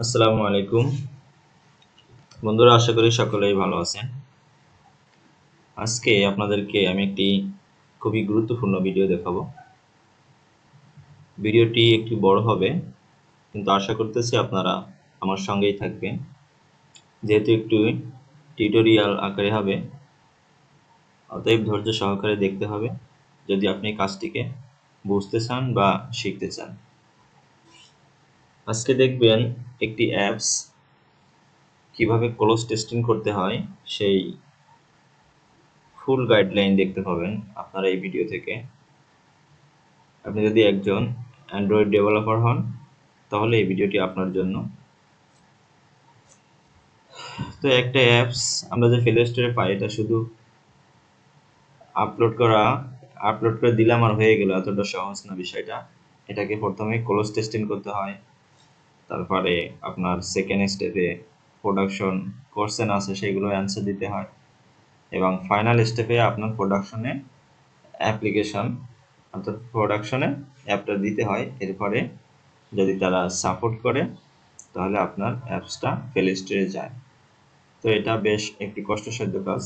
আসসালামু আলাইকুম বন্ধুরা, আশা করি সকলেই ভালো আছেন। আজকে আপনাদেরকে আমি একটি খুবই গুরুত্বপূর্ণ ভিডিও দেখাবো। ভিডিওটি একটু বড় হবে, কিন্তু আশা করতেছি আপনারা আমার সঙ্গেই থাকবেন। যেহেতু একটু টিউটোরিয়াল আকারে হবে, অতএব ধৈর্য সহকারে দেখতে হবে যদি আপনি কাজটিকে বুঝতে চান বা শিখতে চান। আজকে দেখবেন একটি অ্যাপস কিভাবে ক্লোজ টেস্টিং করতে হয় সেই ফুল গাইডলাইন দেখতে পাবেন আপনারা এই ভিডিও থেকে। আপনি যদি একজন অ্যান্ড্রয়েড ডেভেলপার হন তাহলে এই ভিডিওটি আপনার জন্য। তো একটা অ্যাপস আমরা যে প্লে স্টোরে পাই, এটা শুধু আপলোড করে দিলাম আর হয়ে গেল, এতটা সহজ না বিষয়টা। এটাকে প্রথমে ক্লোজ টেস্টিং করতে হয়, তারপরে আপনার সেকেন্ড স্টেপে প্রোডাকশন কোশ্চেন আছে সেগুলো অ্যান্সার দিতে হয়, এবং ফাইনাল স্টেপে আপনার প্রোডাকশনে অ্যাপ্লিকেশন অর্থাৎ প্রোডাকশনে অ্যাপটা দিতে হয়। এরপরে যদি তারা সাপোর্ট করে তাহলে আপনার অ্যাপসটা প্লে স্টোরে যায়। তো এটা বেশ একটি কষ্টসাধ্য কাজ।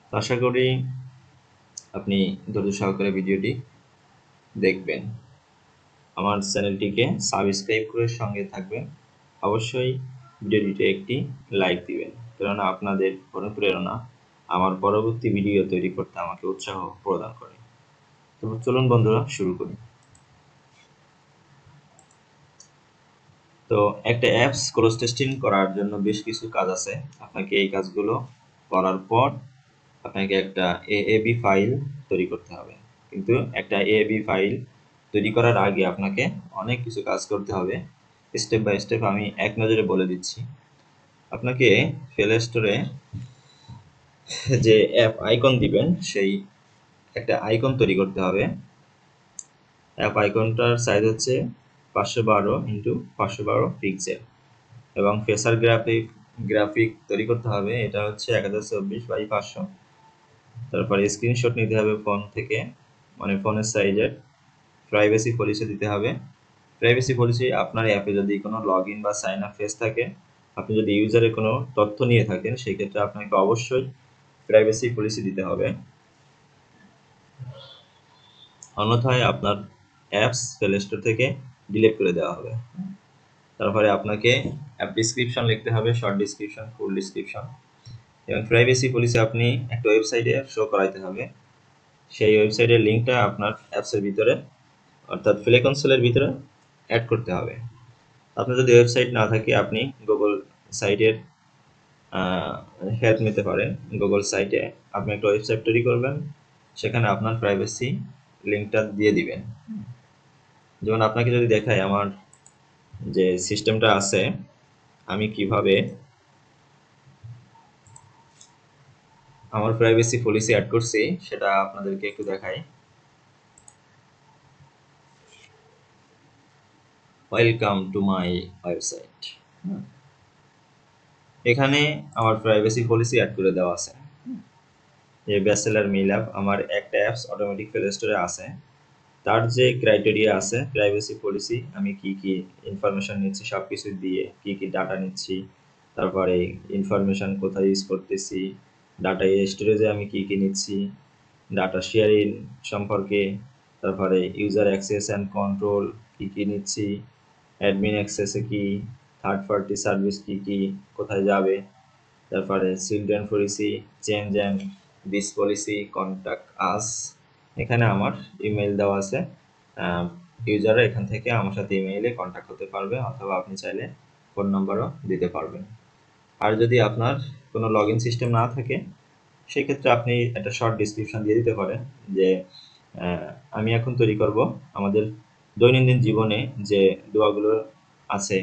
তো আশা করি আপনি ধৈর্য সহকারে ভিডিওটি দেখবেন। আমার চ্যানেলটিকে সাবস্ক্রাইব করে সঙ্গে থাকবেন। অবশ্যই ভিডিওটিতে একটি লাইক দিবেন, কেননা আপনাদের অনুপ্রেরণা আমার পরবর্তী ভিডিও তৈরি করতে আমাকে উৎসাহ প্রদান করে। তো চলুন বন্ধুরা, শুরু করি। তো একটা অ্যাপস ক্লোজ টেস্টিং করার জন্য বেশ কিছু কাজ আছে। আপনাকে এই কাজগুলো করার পর আপনাকে একটা এএবি ফাইল তৈরি করতে হবে। কিন্তু একটা এএবি ফাইল তৈরি করার আগে আপনাকে অনেক কিছু কাজ করতে হবে। স্টেপ বাই স্টেপ আমি এক নজরে বলে দিচ্ছি। আপনাকে প্লে স্টোরে যে অ্যাপ আইকন দিবেন সেই একটা আইকন তৈরি করতে হবে। অ্যাপ আইকনটার সাইজ হচ্ছে 512x512 পিক্সেল, এবং ফেসার গ্রাফিক তৈরি করতে হবে। এটা হচ্ছে 1024x500। তারপরে স্ক্রিনশট নিতে হবে ফোন থেকে, মানে ফোনের সাইজের। প্রাইভেসি পলিসি দিতে হবে। প্রাইভেসি পলিসি আপনার অ্যাপে যদি কোনো লগ ইন বা সাইন আপ ফেস থাকে, আপনি যদি ইউজারের কোনো তথ্য নিয়ে থাকেন, সেই ক্ষেত্রে আপনাকে অবশ্যই প্রাইভেসি পলিসি দিতে হবে, অন্যথায় আপনার অ্যাপস প্লে স্টোর থেকে ডিলিট করে দেওয়া হবে। তারপরে আপনাকে অ্যাপ ডিসক্রিপশন লিখতে হবে, শর্ট ডিসক্রিপশন, ফুল ডিসক্রিপশন, এবং প্রাইভেসি পলিসি আপনি একটা ওয়েবসাইটে শো করাইতে হবে। সেই ওয়েবসাইটের লিঙ্কটা আপনার অ্যাপসের ভিতরে অর্থাৎ প্লে কনসোলের ভিতরে অ্যাড করতে হবে। আপনার যদি ওয়েবসাইট না থাকে, আপনি গুগল সাইটের হেল্প নিতে পারেন। গুগল সাইটে আপনি একটা ওয়েবসাইট তৈরি করবেন, সেখানে আপনার প্রাইভেসি লিঙ্কটা দিয়ে দিবেন। যেমন আপনাকে যদি দেখাই আমার যে সিস্টেমটা আছে, আমি কিভাবে আমার প্রাইভেসি পলিসি অ্যাড করছি সেটা আপনাদেরকে একটু দেখাই। Welcome to my website. এখানে আমার প্রাইভেসি পলিসি অ্যাড করে দেওয়া আছে। যে ব্যাচেলার মেইল অ্যাপ, আমার একটা অ্যাপস অটোমেটিক প্লে স্টোরে আছে, তার যে ক্রাইটেরিয়া আছে প্রাইভেসি পলিসি, আমি কি কি ইনফরমেশন নিচ্ছি সব কিছু দিয়ে, কি কি ডাটা নিচ্ছি, তারপরে ইনফরমেশন কোথায় ইউজ করতেছি, ডাটা স্টোরেজে আমি কি কি নিচ্ছি, ডাটা শেয়ারিং সম্পর্কে, তারপরে ইউজার অ্যাক্সেস অ্যান্ড কন্ট্রোল কি কি নিচ্ছি, অ্যাডমিন অ্যাক্সেসে কি, থার্ড পার্টি সার্ভিস কি কি কোথায় যাবে, তারপরে children policy, change and this policy, contact us. এখানে আমার ইমেল দেওয়া আছে, ইউজাররা এখান থেকে আমার সাথে ইমেইলে কন্ট্যাক্ট করতে পারবে, অথবা আপনি চাইলে ফোন নাম্বারও দিতে পারবেন। আর যদি আপনার কোনো লগ ইন সিস্টেম না থাকে, সেই ক্ষেত্রে আপনি একটা শর্ট ডিসক্রিপশন দিয়ে দিতে পারেন যে আমি এখন তৈরি করব আমাদের দৈনন্দিন জীবনে যে দোয়াগুলো আছে,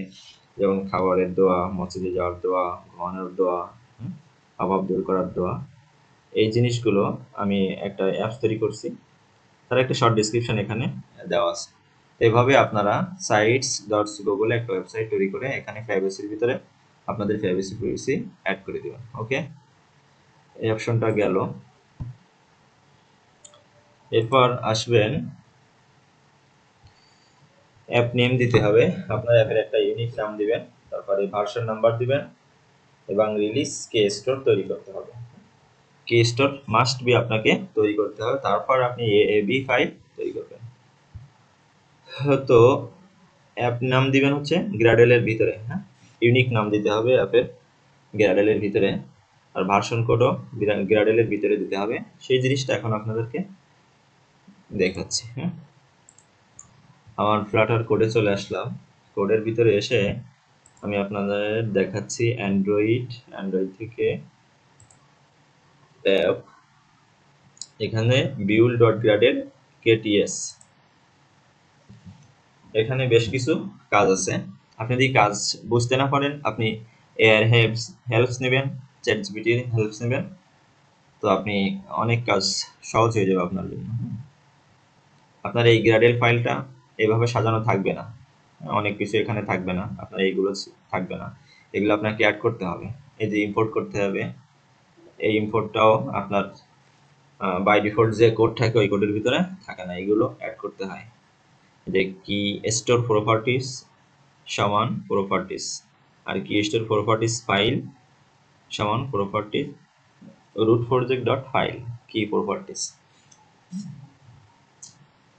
যেমন খাবারের দোয়া, মসজিদে যাওয়ার দোয়া, ঘুমানোর দোয়া, অভাব দূর করার দোয়া, এই জিনিসগুলো আমি একটা অ্যাপস তৈরি করছি, তার একটা শর্ট ডিসক্রিপশন এখানে দেওয়া আছে। এভাবে আপনারা sites.google একটা ওয়েবসাইট তৈরি করে এখানে প্রাইভেসির ভিতরে আপনাদের প্রাইভেসি পলিসি অ্যাড করে দেবেন। ওকে, এই অপশনটা গেল। এরপর আসবেন অ্যাপ নেম দিতে হবে। আপনার অ্যাপের একটা ইউনিক নাম দিবেন, তারপরে ভার্সন নাম্বার দিবেন এবং রিলিজ কে স্টোর তৈরি করতে হবে। কে স্টোর মাস্ট বি আপনাকে তৈরি করতে হবে, তারপর আপনি এএবি ফাইল তৈরি করবেন। তো অ্যাপ নাম দিবেন হচ্ছে গ্রাডেলের ভিতরে, হ্যাঁ, ইউনিক নাম দিতে হবে অ্যাপের গ্রাডেলের ভিতরে, আর ভার্সন কোডও গ্রাডেলের ভিতরে দিতে হবে। সেই জিনিসটা এখন আপনাদেরকে দেখাচ্ছি। হ্যাঁ, আমার ফ্লাটার কোডে চলে আসলাম। কোডের ভিতরে এসে আমি আপনাদের দেখাচ্ছি অ্যান্ড্রয়েড থেকে ট্যাব, এখানে বিউল ডট গ্রাডেল কেটিএস, এখানে বেশ কিছু কাজ আছে। আপনি যদি কাজ বুঝতে না পারেন, আপনি এআর হেল্পস নেবেন, চ্যাটজিপিটির হেল্পস নেবেন, তো আপনি অনেক কাজ সহজ হয়ে যাবে আপনার জন্য। আপনার এই গ্রাডেল ফাইলটা এভাবে সাজানো থাকবে না, অনেক কিছু এখানে থাকবে না, আপনার এইগুলো থাকবে না, এগুলো আপনাকে অ্যাড করতে হবে। এই যে ইম্পোর্ট করতে হবে, এই ইম্পোর্টটাও আপনার বাই ডিফল্ট যে কোড থাকে ওই কোডের ভিতরে থাকে না, এগুলো অ্যাড করতে হয়। যে কি স্টোর প্রপার্টিস সমান প্রপার্টিস, আর কি স্টোর প্রপার্টিস ফাইল সমান properties root project dot file key properties.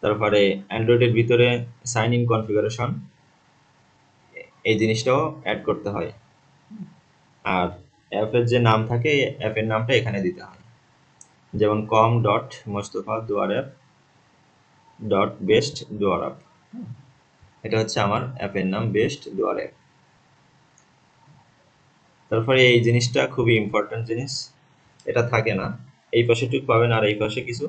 তারপরে অ্যান্ড্রয়েডের ভিতরে সাইন ইন কনফিগারেশন, এই জিনিসটাও অ্যাড করতে হয়। আর অ্যাপের যে নাম থাকে অ্যাপের নামটা এখানে দিতে হয়, যেমন কম ডট মোস্তফা দুয়ার অ্যাপ ডট বেস্ট দুয়ার অ্যাপ, এটা হচ্ছে আমার অ্যাপের নাম বেস্ট দুয়ার অ্যাপ। তারপরে এই জিনিসটা খুবই ইম্পর্টেন্ট জিনিস, এটা থাকে না, এই পাশে টুক পাবেন আর এই পাশে কিছু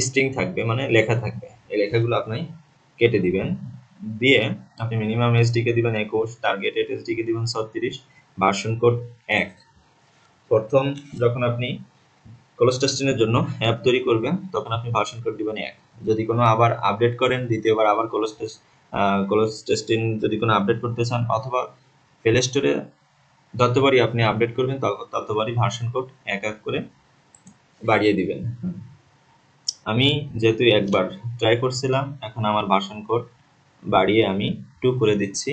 স্ট্রিং থাকবে, মানে লেখা থাকবে, এই লেখাগুলো আপনি কেটে দিবেন। দিয়ে আপনি মিনিমাম এসডিকে দিবেন 21, টার্গেট এসডিকে দিবেন 36, ভার্সন কোড 1। প্রথম যখন আপনি ক্লোজ টেস্টিংয়ের জন্য অ্যাপ তৈরি করবেন তখন আপনি ভার্সন কোড দিবেন 1। যদি কোনো আবার আপডেট করেন, দ্বিতীয়বার আবার ক্লোজ টেস্টিং যদি কোনো আপডেট করতে চান, অথবা প্লে স্টোরে যতবারই আপনি আপডেট করবেন ততবারই ভার্সন কোড এক করে বাড়িয়ে দিবেন। আমি যেহেতু একবার ট্রাই করছিলাম, এখন আমার ভার্সন কোড বাড়িয়ে আমি 2 করে দিচ্ছি,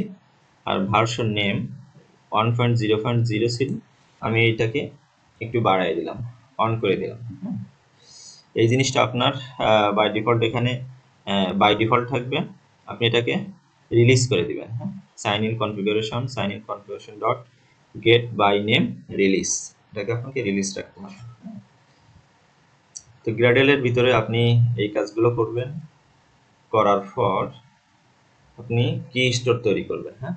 আর ভার্সন নেম 1.0.0 ছিল, আমি এটাকে একটু বাড়াই দিলাম, অন করে দিলাম। এই জিনিসটা আপনার বাই ডিফল্ট এখানে বাই ডিফল্ট থাকবে, আপনি এটাকে রিলিজ করে দিবেন। Sign in configuration dot get by name release, এটাকে আপনাকে রিলিজ রাখতে হবে। তো গ্রাডেলের ভিতরে আপনি এই কাজগুলো করবেন, করার পর আপনি কি স্টোর তৈরি করবেন। হ্যাঁ,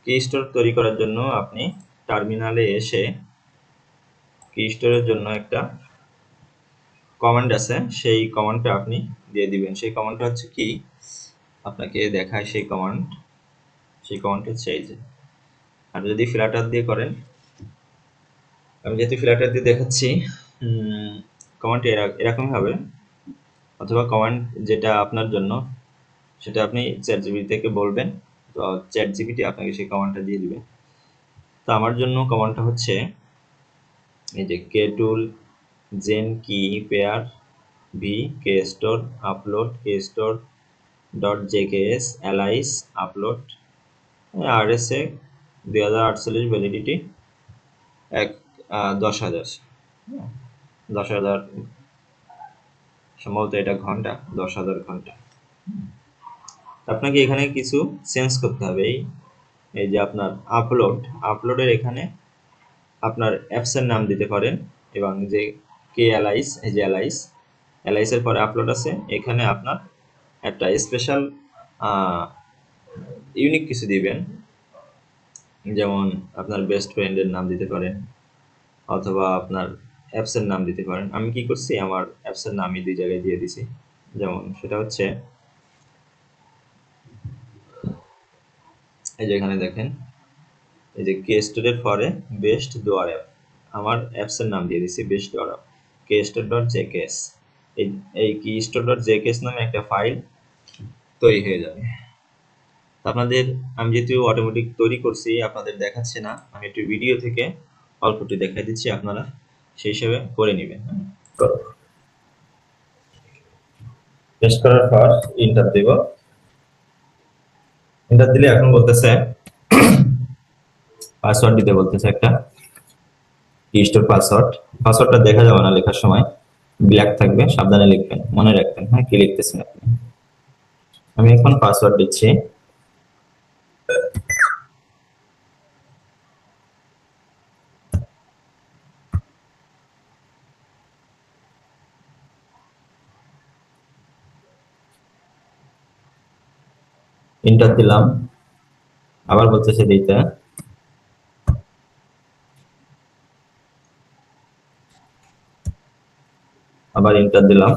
কি স্টোর তৈরি করার জন্য আপনি টার্মিনালে এসে কি স্টোরের জন্য একটা কমান্ড আছে, সেই কমান্ডটা আপনি দিয়ে দিবেন। সেই কমান্ডটা হচ্ছে কি, আপনাকে দেখায় সেই কমান্ড হচ্ছে এই যে, আর যদি ফ্ল্যাটার দিয়ে করেন, আমি যেহেতু ফ্ল্যাটার দিয়ে দেখাচ্ছি, কমান্ডটি এরকম হবে, অথবা কমান্ড যেটা আপনার জন্য সেটা আপনি চ্যাটজিপিটি থেকে বলবেন, তো চ্যাটজিপিটি আপনাকে সেই কমান্ডটা দিয়ে দিবে। তো আমার জন্য কমান্ডটা হচ্ছে এই যে keytool genkeypair v keystore upload keystore dot JKS alias upload RSA 2048 validity 10,000 10,000 সম্ভবত এটা ঘন্টা, 10,000 ঘন্টা। আপনাকে এখানে কিছু চেঞ্জ করতে হবে। এই যে আপনার আপলোডের এখানে আপনার অ্যাপসের নাম দিতে পারেন, এবং যে কে অ্যালাইস, এই যে অ্যালাইসের পরে আপলোড আছে, এখানে আপনার একটা স্পেশাল ইউনিক কিছু দিবেন, যেমন আপনার বেস্ট ফ্রেন্ডের নাম দিতে পারেন, অথবা আপনার অ্যাপসের নাম দিতে পারেন। আমি কি করছি, আমার অ্যাপসের নামই 2 জায়গায় দিয়ে দিছি, যেমন সেটা হচ্ছে এই যে এখানে দেখেন, এই যে কে স্টোরের পরে বেস্ট দোয়ার অ্যাপ, আমার অ্যাপসের নাম দিয়ে দিছি বেস্ট দোয়ার অ্যাপ কে স্টোর ডট জেকেএস। এই কি স্টোর ডট জেকেএস নামে একটা ফাইল তৈরি হয়ে যাবে। আপনাদের আমি যেহেতু অটোমেটিক তৈরি করছি, আপনাদের দেখাচ্ছে না, আমি একটু ভিডিও থেকে অল্পটি দেখাই দিচ্ছি, আপনারা সেই হিসেবে করে নেবেন। টেস্ট করার পর ইন্টার দেব, ইন্টার দিলে এখন বলতেছে পাসওয়ার্ড দিতে বলতেছে একটা কি স্টোর পাসওয়ার্ড। পাসওয়ার্ডটা দেখা যাবে না লেখার সময়, ব্ল্যাক থাকবে, সাবধানে লিখবেন, মনে রাখবেন। হ্যাঁ, কি লিখতেছেন আপনি? আমি এখন পাসওয়ার্ড দিচ্ছি। এন্টার দিলাম, আবার বলতেছে দিতে, আবার এন্টার দিলাম।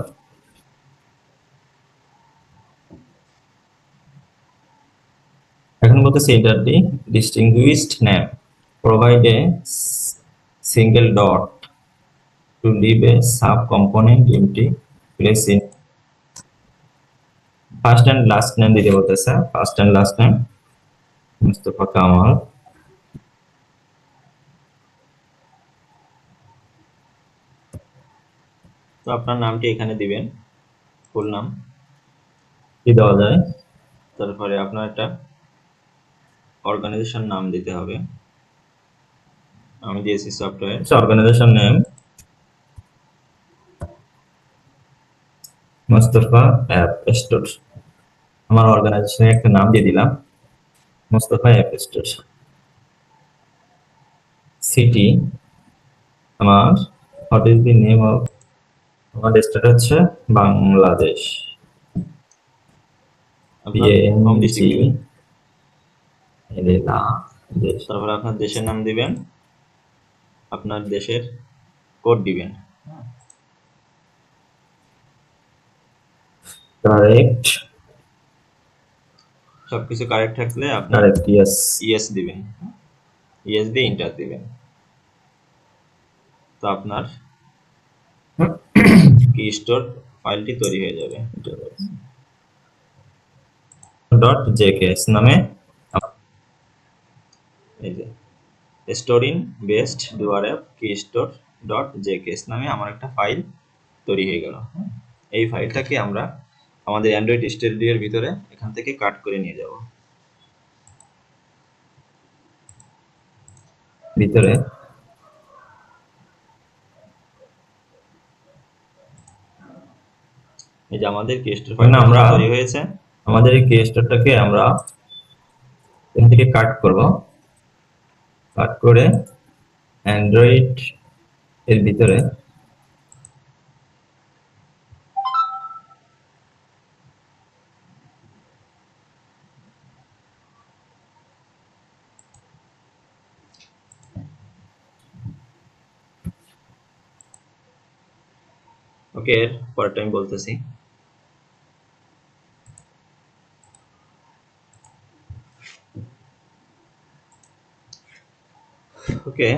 এখন বলতেছে enter the distinguished name, provide a single dot to leave a subcomponent empty place in. First and last name দিতে বলতেছে, first and last name Mustafa Kamal. তো আপনার নামটি এখানে দিবেন, ফুল নাম কি দেওয়া যায়। তারপরে আপনার একটা অর্গানাইজেশন নাম দিতে হবে। আমি দিয়েছি software organisation name Mostafa app store. আমার অর্গানাইজেশনের একটা নাম দিয়ে দিলাম, মোস্তফা অ্যাপ স্টোর। সিটি আমার, what is the name of, আমার স্টেট হচ্ছে বাংলাদেশ। তারপরে আপনার দেশের নাম দিবেন, আপনার দেশের কোড দিবেন। কারেক্ট, সবকিছু কারেক্ট থাকলে আপনি কারেক্ট ইয়েস দিবেন, ইয়েস দিয়ে এন্টার দিবেন। তো আপনার কি স্টোর ফাইলটি তৈরি হয়ে যাবে। ডট জেকেএস নামে, এই যে স্টোর ইন বেস্ট ডুয়ার অ্যাপ কি স্টোর ডট জেকেএস নামে আমার একটা ফাইল তৈরি হয়ে গেল। এই ফাইলটাকে আমরা আমাদের অ্যান্ড্রয়েড স্টুডিওর ভিতরে এখান থেকে কাট করে নিয়ে যাব। ভিতরে এই যে আমাদের কি স্টোর ফাইলটা আমরা তৈরি হয়েছে, আমাদের এই কি স্টোরটাকে আমরা এখান থেকে কাট করব, কাট করে অ্যান্ড্রয়েড এর ভিতরে ওকে, এর পরেরটা আমি বলতেছি। ওকে,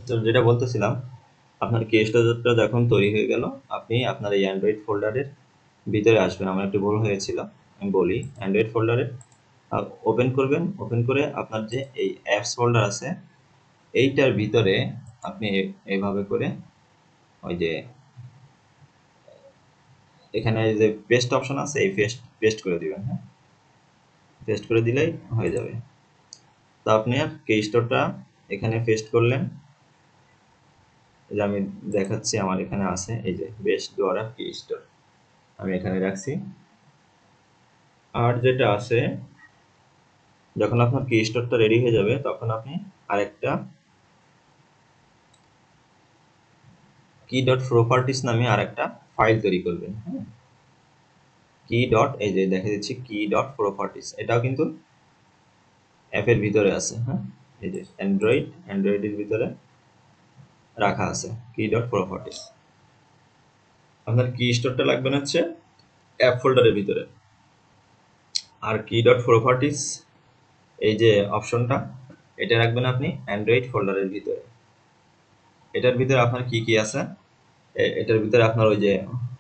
তো যেটা বলতেছিলাম, আপনার কি স্টোরটা যখন তৈরি হয়ে গেল, আপনি আপনার এই অ্যান্ড্রয়েড ফোল্ডারের ভিতরে আসবেন। আমার একটু ভুল হয়েছিল, আমি বলি। অ্যান্ড্রয়েড ফোল্ডারে ওপেন করবেন, ওপেন করে আপনার যে এই অ্যাপস ফোল্ডার আছে এইটার ভিতরে আপনি এইভাবে করে ওই যে এখানে যে পেস্ট অপশন আছে এই পেস্ট করে দিবেন। হ্যাঁ, পেস্ট করে দিলেই হয়ে যাবে। তো আপনি আর কি স্টোরটা এখানে পেস্ট করলেন, এই যে আমি দেখাচ্ছি আমার এখানে আছে, এই যে বেস্ট ডুয়ার কি স্টোর আমি এখানে রাখছি। আর যেটা আছে, যখন আপনার কি স্টোরটা রেডি হয়ে যাবে তখন আপনি আরেকটা কি ডট প্রপার্টিস নামে আরেকটা ফাইল তৈরি করবেন। হ্যাঁ, কি ডট, এই যে দেখা দিচ্ছি কি ডট প্রপার্টিস, এটাও কিন্তু অ্যাপের ভিতরে আছে। হ্যাঁ, এই যে অ্যান্ড্রয়েডের ভিতরে রাখা আছে কি ডট প্রপার্টিস। আপনার কি স্টোরটা লাগবে না হচ্ছে অ্যাপ ফোল্ডারের ভিতরে, আর কি ডট প্রপার্টিস এই যে অপশনটা এটা রাখবেন আপনি অ্যান্ড্রয়েড ফোল্ডারের ভিতরে। এটার ভিতরে আপনার কি কি আছে, এটার ভিতরে আপনার ওই যে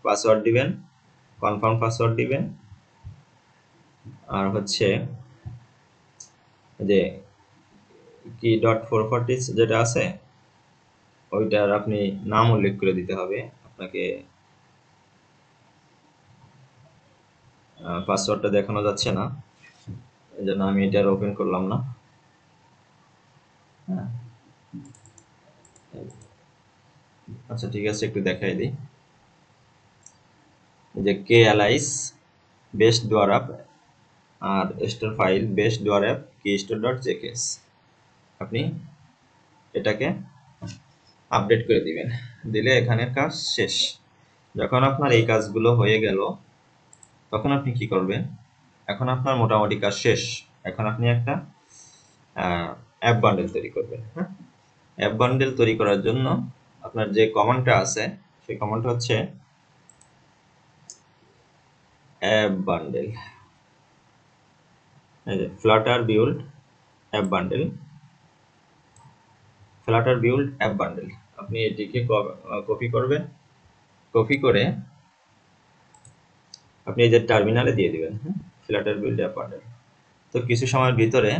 পাসওয়ার্ড দিবেন, কনফার্ম পাসওয়ার্ড দিবেন, আর হচ্ছে যে কি ডট প্রপার্টিস যেটা আছে ওইটার আপনি নাম উল্লেখ করে দিতে হবে আপনাকে। পাসওয়ার্ডটা দেখানো যাচ্ছে না, এই জন্য আমি এটা ওপেন করলাম না। হ্যাঁ, আচ্ছা ঠিক আছে, একটু দেখাই দিই। যে কে অ্যালাইস বেস্ট ডুয়ার অ্যাপ আর স্টোর ফাইল বেস্ট ডুয়ার অ্যাপ কি স্টোর ডট জেকেএস, আপনি এটাকে আপডেট করে দিবেন। দিলে এখানের কাজ শেষ। যখন আপনার এই কাজগুলো হয়ে গেল তখন আপনি কি করবেন, এখন আপনার মোটামুটি কাজ শেষ। এখন আপনি একটা অ্যাপ বান্ডেল তৈরি করবেন। হ্যাঁ, অ্যাপ বান্ডেল তৈরি করার জন্য আপনার যে কমান্ডটা আছে সেই কমান্ডটা হচ্ছে অ্যাপ বান্ডেল, এই যে Flutter build app bundle, Flutter build app bundle. আপনি এটিকে কপি করবেন, কপি করে আপনি এই যে টার্মিনালে দিয়ে দিবেন। Flutter build app bundle. তো কিছু সময়ের ভিতরে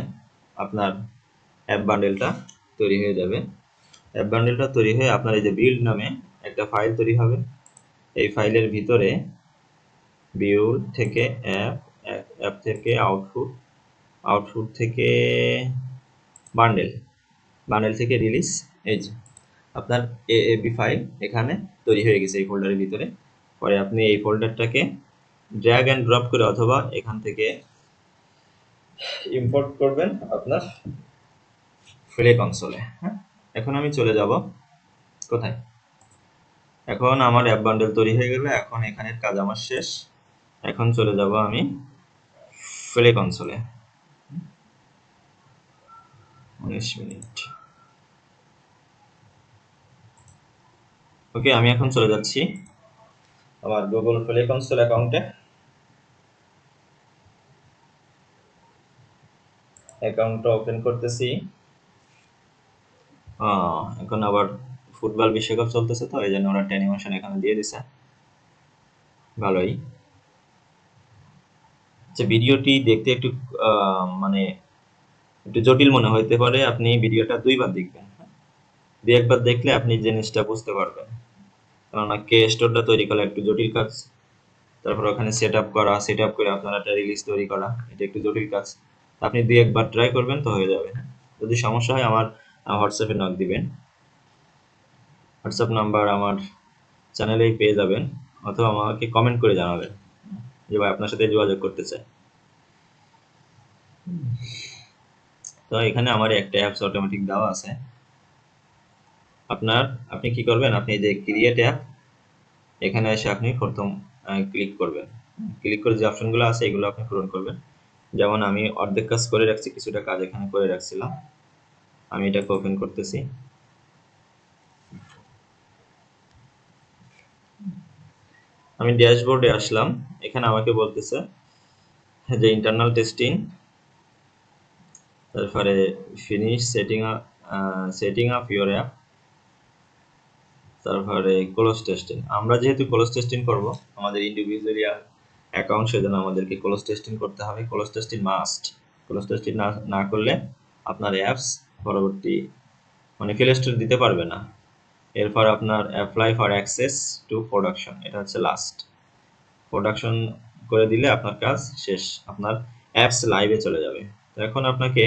আপনার অ্যাপ বান্ডেলটা তৈরি হয়ে যাবে। অ্যাপ বান্ডেলটা তৈরি হয়ে আপনার এই যে বিল্ড নামে একটা ফাইল তৈরি হবে। এই ফাইলের ভিতরে বিল্ড থেকে অ্যাপ, অ্যাপ থেকে আউটপুট, আউটপুট থেকে বান্ডেল, বান্ডেল থেকে রিলিজ। এই যে আপনার এএবি ফাইল এখানে তৈরি হয়ে গেছে এই ফোল্ডারের ভিতরে। পরে আপনি এই ফোল্ডারটাকে ড্র্যাগ অ্যান্ড ড্রপ করে অথবা এখান থেকে ইম্পোর্ট করবেন আপনার ফ্লে কনসোলে। হ্যাঁ, এখন আমি চলে যাব কোথায়, এখন আমার অ্যাপ বান্ডেল তৈরি হয়ে গেল, এখন এখানের কাজ আমার শেষ। এখন চলে যাব আমি ফ্লে কনসোলে। 19 মিনিট। ওকে, আমি এখন চলে যাচ্ছি আমার গুগল প্লে কনসোল অ্যাকাউন্টে। অ্যাকাউন্টটা ওপেন করতেছি। এখন আবার ফুটবল বিশ্বকাপ চলতেছে, তো এই জন্য ওরা একটা অ্যানিমেশন এখানে দিয়ে দিছে, ভালোই। আচ্ছা, ভিডিওটি দেখতে একটু মানে একটু জটিল মনে হইতে পারে, আপনি ভিডিওটা দুইবার দেখবেন। দুই একবার দেখলে আপনি জিনিসটা বুঝতে পারবেন। কেননা কে স্টোরটা তৈরি করা একটু জটিল কাজ, তারপর ওখানে সেট আপ করা, সেট আপ করে আপনার একটা রিলিজ তৈরি করা, এটা একটু জটিল কাজ। আপনি দুই একবার ট্রাই করবেন তো হয়ে যাবে। যদি সমস্যা হয় আমার হোয়াটসঅ্যাপে নক দিবেন, হোয়াটসঅ্যাপ নাম্বার আমার চ্যানেলেই পেয়ে যাবেন, অথবা আমাকে কমেন্ট করে জানাবেন যে ভাই আপনার সাথে যোগাযোগ করতে চাই। তো এখানে আমার একটা অ্যাপস অটোমেটিক দেওয়া আছে। আপনি কি করবেন, আপনি এই যে ক্রিয়েট অ্যাপ, এখানে এসে আপনি প্রথম ক্লিক করবেন। ক্লিক করে যে অপশনগুলো আছে এগুলো আপনি পূরণ করবেন। যেমন আমি অর্ধেক কাজ করে রাখছি, কিছুটা কাজ এখানে করে রাখছিলাম, আমি এটাকে ওপেন করতেছি। আমি ড্যাশবোর্ডে আসলাম, এখানে আমাকে বলতেছে যে ইন্টারনাল টেস্টিং, তারপরে finish setting up your app, তারপরে ক্লোজ টেস্টিং। আমরা যেহেতু ক্লোজ টেস্টিং করব আমাদের ইন্ডিভিজুয়াল অ্যাকাউন্ট, সেজন্য আমাদেরকে ক্লোজ টেস্টিং করতে হবে। Close testing must. Close testing না করলে আপনার অ্যাপস পরবর্তী মানে প্লে স্টোর দিতে পারবে না। এরপর আপনার apply for access to production, এটা হচ্ছে লাস্ট। প্রোডাকশন করে দিলে আপনার কাজ শেষ, আপনার অ্যাপস লাইভে চলে যাবে। তো এখন আপনাকে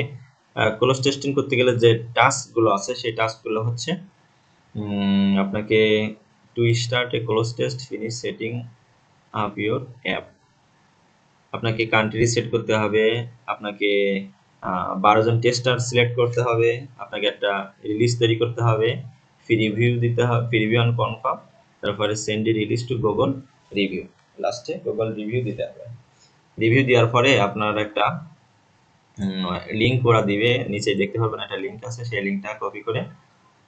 ক্লোজ টেস্টিং করতে গেলে যে টাস্কগুলো আছে সেই টাস্কগুলো হচ্ছে আপনাকে to start a cloze test, finish setting up your app, আপনাকে কান্ট্রি সেট করতে হবে, আপনাকে 12 জন টেস্টার সিলেক্ট করতে হবে, আপনাকে একটা রিলিজ তৈরি করতে হবে, রিভিউ দিতে হবে, রিভিউ অন কনফার্ম, তারপরে send release two Google review, লাস্টে গুগল রিভিউ দিতে হবে। রিভিউ দেওয়ার পরে আপনার একটা লিঙ্ক ওরা দিবে, নিচে দেখতে পাবেন একটা লিঙ্ক আছে, সেই লিঙ্কটা কপি করে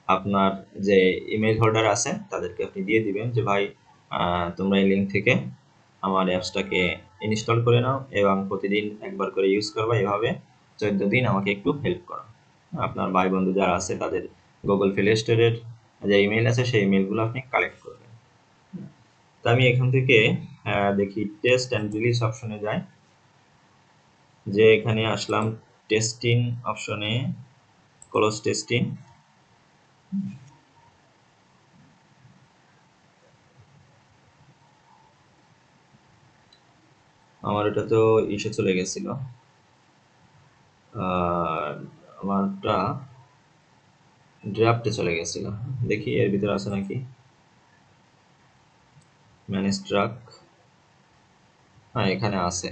আপনার যে ইমেল হোল্ডার আছে তাদেরকে আপনি দিয়ে দিবেন যে ভাই তোমরা এই লিঙ্ক থেকে আমার অ্যাপসটাকে ইনস্টল করে নাও এবং প্রতিদিন একবার করে ইউজ করবা, এভাবে 14 দিন আমাকে একটু হেল্প করো। আপনার ভাই বন্ধু যারা আছে তাদের গুগল প্লে স্টোরের যে ইমেল আছে সেই ইমেলগুলো আপনি কালেক্ট করবেন। তো আমি এখান থেকে দেখি টেস্ট অ্যান্ড রিলিজ অপশনে যাই, যে এখানে আসলাম টেস্টিং অপশনে, ক্লোজ টেস্টিং। আমার এটা তো ইসে চলে গেছিল, আমারটা ড্রাফটে চলে গেছিল, দেখি এর ভিতরে আছে নাকি। ম্যানেজ ট্রাক, হ্যাঁ এখানে আছে,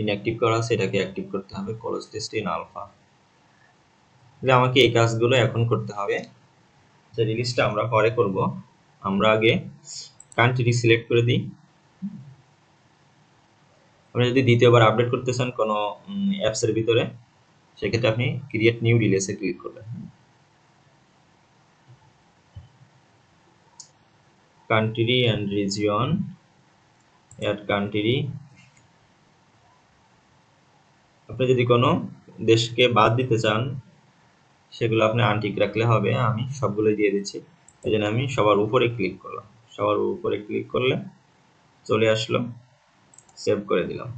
ইনঅ্যাক্টিভ করা আছে, এটাকে অ্যাক্টিভ করতে হবে। কলস টেস্ট ইন আলফা, আমাকে এই কাজগুলো এখন করতে হবে। যে রিলিজটা আমরা পরে করব, আমরা আগে কান্ট্রি সিলেক্ট করে দিই। আপনি যদি দ্বিতীয়বার আপডেট করতে চান কোনো অ্যাপসের ভিতরে, সেক্ষেত্রে আপনি ক্রিয়েট নিউ রিলিজে ক্লিক করবেন। Country and region, add country. আপনি যদি কোনো দেশকে বাদ দিতে চান, সেগুলো আপনি আনটিক রাখলে হবে। আমি সবগুলোই দিয়ে দিচ্ছি, এই জন্য আমি সবার উপরে ক্লিক করলাম। সবার উপরে ক্লিক করলে চলে আসলো, সেভ করে দিলাম।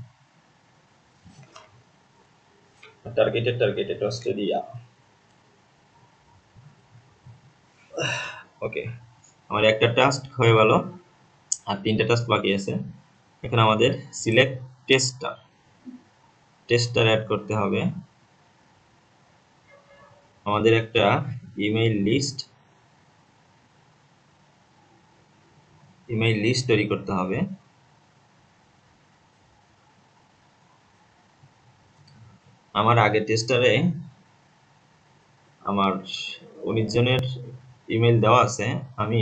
Targeted Australia. ওকে, আমার একটা টাস্ক হয়ে গেল, আর 3টা টাস্ক বাকি আছে। এখন আমাদের সিলেক্ট টেস্টার অ্যাড করতে হবে। আমাদের একটা ইমেইল লিস্ট তৈরি করতে হবে। আমার আগের টেস্টারে আমার 19 জনের ইমেইল দেওয়া আছে। আমি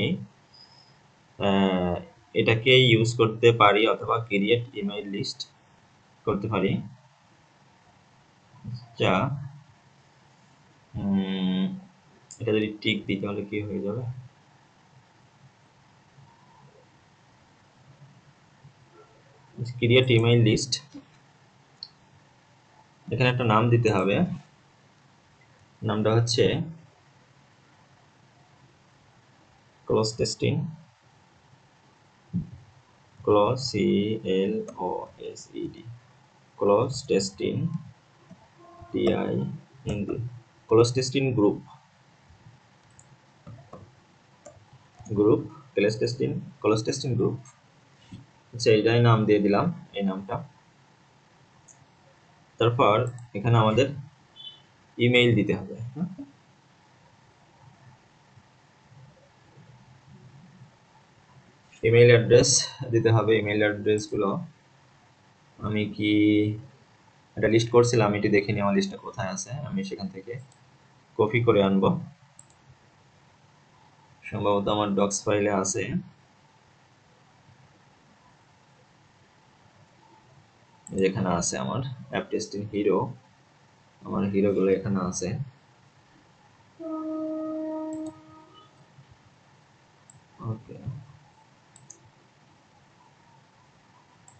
এটাকে ইউজ করতে পারি, অথবা ক্রিয়েট ইমেইল লিস্ট করতে পারি। যা এটা যদি টিক দিই তাহলে কি হয়ে যাবে? ক্রিয়েট ইমেইল লিস্ট, এখানে একটা নাম দিতে হবে। নামটা হচ্ছে close testing, close CLOSED, close testing TING, close testing group, close testing group. আচ্ছা, এইটাই নাম দিয়ে দিলাম, এই নামটা। তারপর এখানে আমাদের ইমেইল দিতে হবে। ইমেইল অ্যাড্রেস দিতে হবে। ইমেইল অ্যাড্রেসগুলো আমি কি একটা লিস্ট করছিলাম, এটি দেখে নিই আমার লিস্টটা কোথায় আছে। আমি সেখান থেকে কপি করে আনবো, সম্ভবত আমার ডক্স ফাইলে আছে। যেখানে আছে আমার অ্যাপ টেস্টিং হিরো, আমার হিরোগুলো এখানে আছে। ওকে,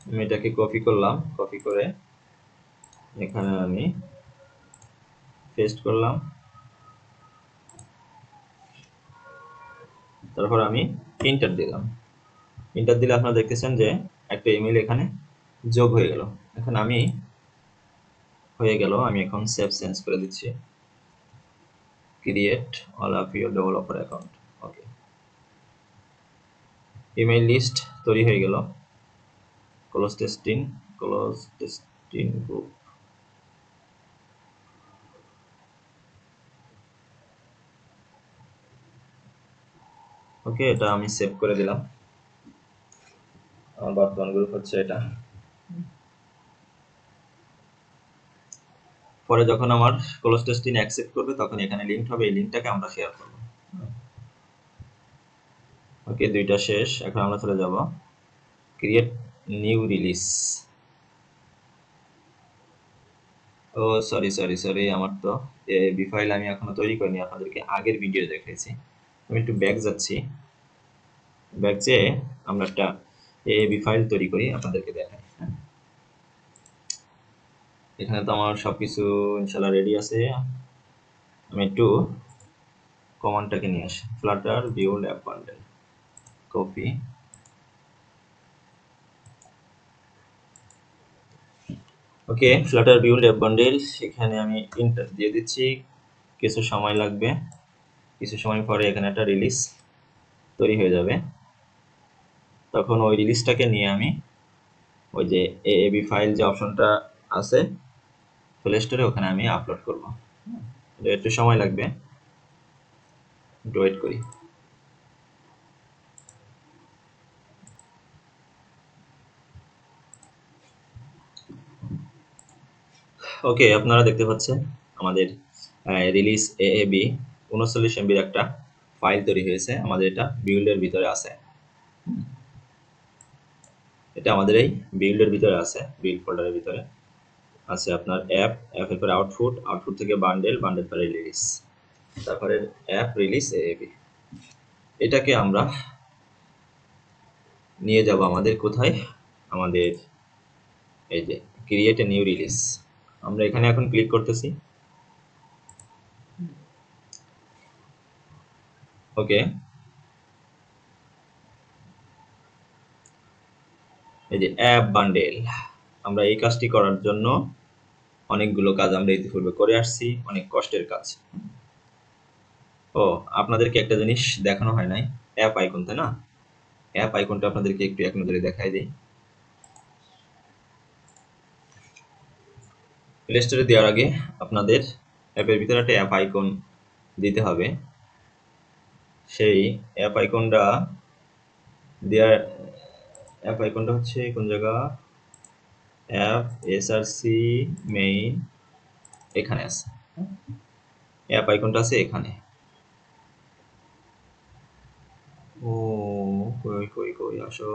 আমি এটাকে কপি করলাম, কপি করে এখানে আমি পেস্ট করলাম। তারপর আমি ইন্টার দিলাম। ইন্টার দিলে আপনারা দেখতেছেন যে একটা ইমেল এখানে যোগ হয়ে গেল। এখন আমি এখন সেভ চেঞ্জ করে দিচ্ছি, create all of your developer account. Okay, email list তৈরি হয়ে গেল। Close testing group. ওকে, এটা আমি সেভ করে দিলাম। আমার বর্তমান গ্রুপ হচ্ছে এটা। পরে যখন আমার ক্লোজ টেস্টিং অ্যাকসেপ্ট করবে, তখন এখানে লিংক হবে, এই লিংকটাকে আমরা শেয়ার করব। ওকে, 2টা শেষ। এখন আমরা চলে যাব ক্রিয়েট নিউ রিলিজ। ও সরি, আমার তো বি ফাইল আমি এখনো তৈরি করিনি, আপনাদেরকে আগের ভিডিও দেখাইছি। আমি একটু ব্যাক যাচ্ছি, ব্যাক যেয়ে আমরা একটা বি ফাইল তৈরি করি, আপনাদেরকে দেখাই। এখানে তো আমার সবকিছু ইনশাল্লাহ রেডি আছে। আমি একটু কমান্ডটাকে নিয়ে আসি, flutter build app bundle, copy. Okay, flutter build app bundle, সেখানে আমি ইন্টার দিয়ে দিচ্ছি। কিছু সময় লাগবে, কিছু সময় পরে এখানে একটা রিলিজ তৈরি হয়ে যাবে। তখন ওই রিলিজটাকে নিয়ে আমি ওই যে এবি ফাইল যে অপশনটা আছে প্লে স্টোরে, ওখানে আমি আপলোড করব। একটু সময় লাগবে, একটু ওয়েট করি। ওকে, আপনারা দেখতে পাচ্ছেন আমাদের রিলিজ এএবি 39 এমবির একটা ফাইল তৈরি হয়েছে। আমাদের এটা বিল্ডের ভিতরে আছে। এটা আমাদের এই বিল্ডের ভিতরে আছে, বিল্ড ফোল্ডারের ভিতরে আছে আপনার অ্যাপ, অ্যাপের পরে আউটপুট, আউটপুট থেকে বান্ডেল, বান্ডেল পরে রিলিজ, তারপরে অ্যাপ রিলিজ এএবি। এটাকে আমরা নিয়ে যাব আমাদের কোথায়, আমাদের এই যে ক্রিয়েট এ নিউ রিলিজ, আমরা এখানে এখন ক্লিক করতেছি। ওকে, এই যে অ্যাপ বান্ডেল, আমরা এই কাজটি করার জন্য অনেকগুলো কাজ আমরা ইতিপূর্বে করে আসছি, অনেক কষ্টের কাজ। ও, আপনাদেরকে একটা জিনিস দেখানো হয় নাই, অ্যাপ আইকন, তাই না? অ্যাপ আইকনটা আপনাদেরকে একটু এক নজরে দেখাই দিই। প্লে স্টোরে দেওয়ার আগে আপনাদের অ্যাপের ভিতরে একটা অ্যাপ আইকন দিতে হবে। সেই অ্যাপ আইকনটা দেওয়ার, অ্যাপ আইকনটা হচ্ছে কোন জায়গা, অ্যাপ এসআরসি মেইন, এখানে আছে। অ্যাপ আইকনটা আছে এখানে। ও কই কই কই আসো,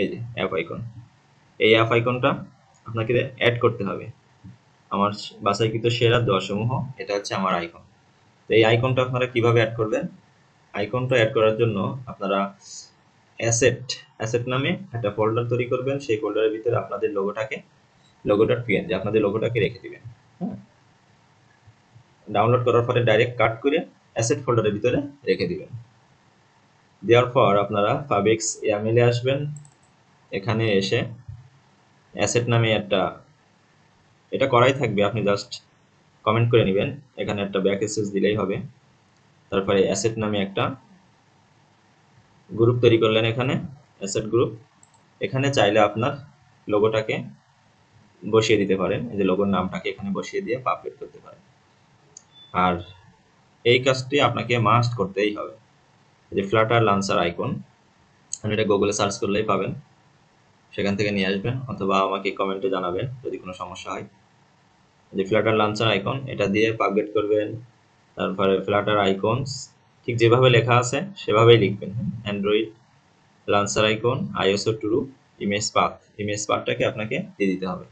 এই যে অ্যাপ আইকন। এই অ্যাপ আইকনটা আপনাকে অ্যাড করতে হবে। আমার বাছাইকৃত সেরা 10 সমূহ, এটা হচ্ছে আমার আইকন। তো এই আইকনটা আপনারা কিভাবে অ্যাড করবেন? আইকনটা অ্যাড করার জন্য আপনারা অ্যাসেট, অ্যাসেট নামে একটা ফোল্ডার তৈরি করবেন। সেই ফোল্ডারের ভিতরে আপনাদের লোগোটার পিএনজি, আপনাদের লোগোটাকে রেখে দিবেন। হ্যাঁ, ডাউনলোড করার পরে ডাইরেক্ট কাট করে অ্যাসেট ফোল্ডারের ভিতরে রেখে দিবেন। দেওয়ার পর আপনারা ফাবিক্স ইয়ামেলে আসবেন। এখানে এসে অ্যাসেট নামে একটা, এটা করাই থাকবে, আপনি জাস্ট কমেন্ট করে নেবেন, এখানে একটা ব্যাক স্পেস দিলেই হবে। তারপরে অ্যাসেট নামে একটা গ্রুপ তৈরি করলেন, এখানে অ্যাসেট গ্রুপ। এখানে চাইলে আপনার লোগোটাকে বসিয়ে দিতে পারেন, এই যে লোগোর নামটাকে এখানে বসিয়ে দিয়ে পাবলিক করতে পারেন। আর এই কাজটি আপনাকে মাস্ট করতেই হবে। এই যে ফ্লাটার লঞ্চার আইকন, আপনি এটা গুগলে সার্চ করলেই পাবেন, সেখান থেকে নিয়ে আসবেন, অথবা আমাকে কমেন্টে জানাবেন যদি কোনো সমস্যা হয়। যে ফ্লাটার লঞ্চার আইকন, এটা দিয়ে পাবলিক করবেন। তারপরে ফ্লাটার আইকনস ঠিক যেভাবে লেখা আছে সেভাবেই লিখবেন। Android launcher icon, iOS true, image path, image পাথটাকে আপনাকে দিয়ে দিতে হবে।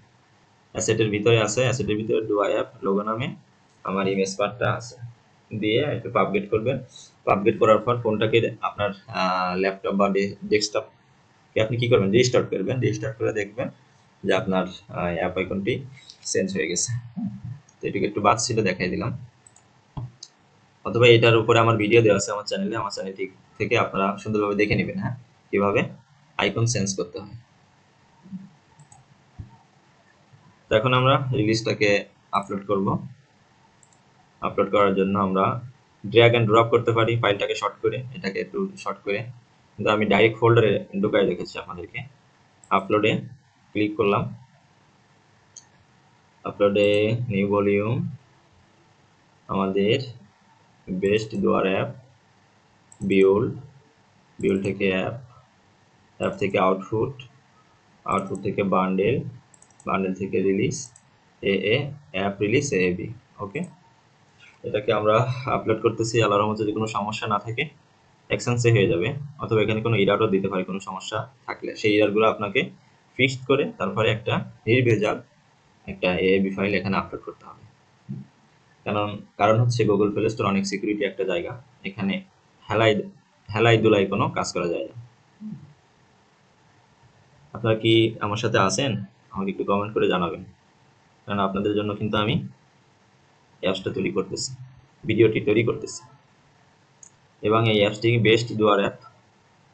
অ্যাসেটের ভিতরে আছে, অ্যাসেটের ভিতরে ডু অ্যাপ লোগো নামে আমার ইমেজ পাথটা আছে, দিয়ে একটু পাবলিক করবেন। পাবলিক করার পর ফোনটাকে আপনার ল্যাপটপ বা ডেস্কটপকে আপনি কি করবেন, রিস্টার্ট করবেন। রিস্টার্ট করে দেখবেন যে আপনার অ্যাপ আইকনটি চেঞ্জ হয়ে গেছে। তো এটিকে একটু বাদ ছিল দেখাই দিলাম। অথবা এটার উপরে আমার ভিডিও দেওয়া আছে আমার চ্যানেলে, আমার চ্যানেল থেকে আপনারা সুন্দরভাবে দেখে নেবেন, হ্যাঁ, কিভাবে আইকন চেঞ্জ করতে হয়। তো এখন আমরা রিলিজটাকে আপলোড করব। আপলোড করার জন্য আমরা ড্র্যাগ অ্যান্ড ড্রপ করতে পারি ফাইলটাকে শর্ট করে, এটাকে একটু শর্ট করে, কিন্তু আমি ডাইরেক্ট ফোল্ডারে ঢুকাই রেখেছি আপনাদেরকে। আপলোডে ক্লিক করলাম, আপলোডে নিউ ভলিউম, আমাদের বেস্ট দোয়ার অ্যাপ, বিউল, বিউল থেকে অ্যাপ, অ্যাপ থেকে আউটপুট, আউটপুট থেকে বান্ডেল, বান্ডেল থেকে রিলিজ এ অ্যাপ রিলিজ এএবি। ওকে, এটাকে আমরা আপলোড করতেছি। আল্লাহর রহমতে যদি কোনো সমস্যা না থাকে এক্সেন্সে হয়ে যাবে, অথবা এখানে কোনো এরারও দিতে পারে, কোনো সমস্যা থাকলে সেই এরারগুলো আপনাকে ফিক্সড করে তারপরে একটা নির্ভেজাল একটা এএবি ফাইল এখানে আপলোড করতে হবে। কারণ হচ্ছে গুগল প্লে স্টোর অনেক সিকিউরিটি একটা জায়গা, এখানে হেলাই দুলাই কোনো কাজ করা যায় না। আপনারা কি আমার সাথে আছেন? আমাকে একটু কমেন্ট করে জানাবেন, কারণ আপনাদের জন্য কিন্তু আমি অ্যাপসটা তৈরি করতেছি, ভিডিওটি তৈরি করতেছি। এবং এই অ্যাপসটি বেস্ট দোয়ার অ্যাপ,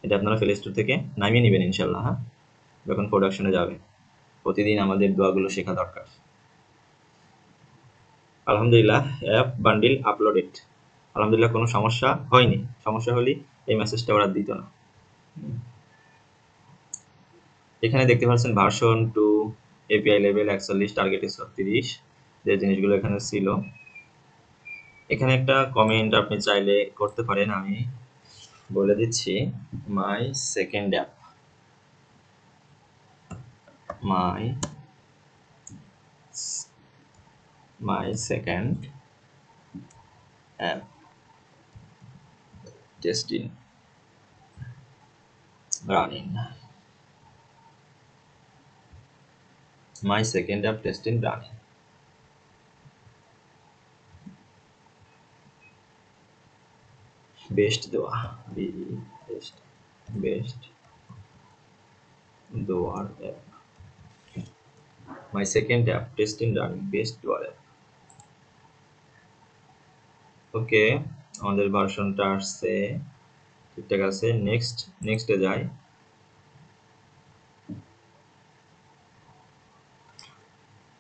এটা আপনারা প্লে স্টোর থেকে নামিয়ে নেবেন ইনশাল্লাহ। হ্যাঁ, যখন প্রোডাকশনে যাবে, প্রতিদিন আমাদের দোয়াগুলো শেখা দরকার। আলহামদুলিল্লাহ, অ্যাপ বান্ডিল আপলোডেড। আলহামদুলিল্লাহ, কোনো সমস্যা হয়নি। সমস্যা হলে এই মেসেজটা ওরা দিত না। এখানে দেখতে পাচ্ছেন ভার্সন 2, এপিআই লেভেল 41, টার্গেট 36, যে জিনিসগুলো এখানে ছিল, এখানে একটা কমেন্ট আপনি চাইলে করতে পারেন, আমি বলে দিচ্ছি। My second app, my second app testing running, my second app testing running. Best দোয়া, বেস্ট বেস্ট দোয়ার app, my second app testing running best দোয়ার অ্যাপ। ওকে, আমাদের ভার্সনটা আসছে, ঠিকঠাক আছে। নেক্সটে যাই।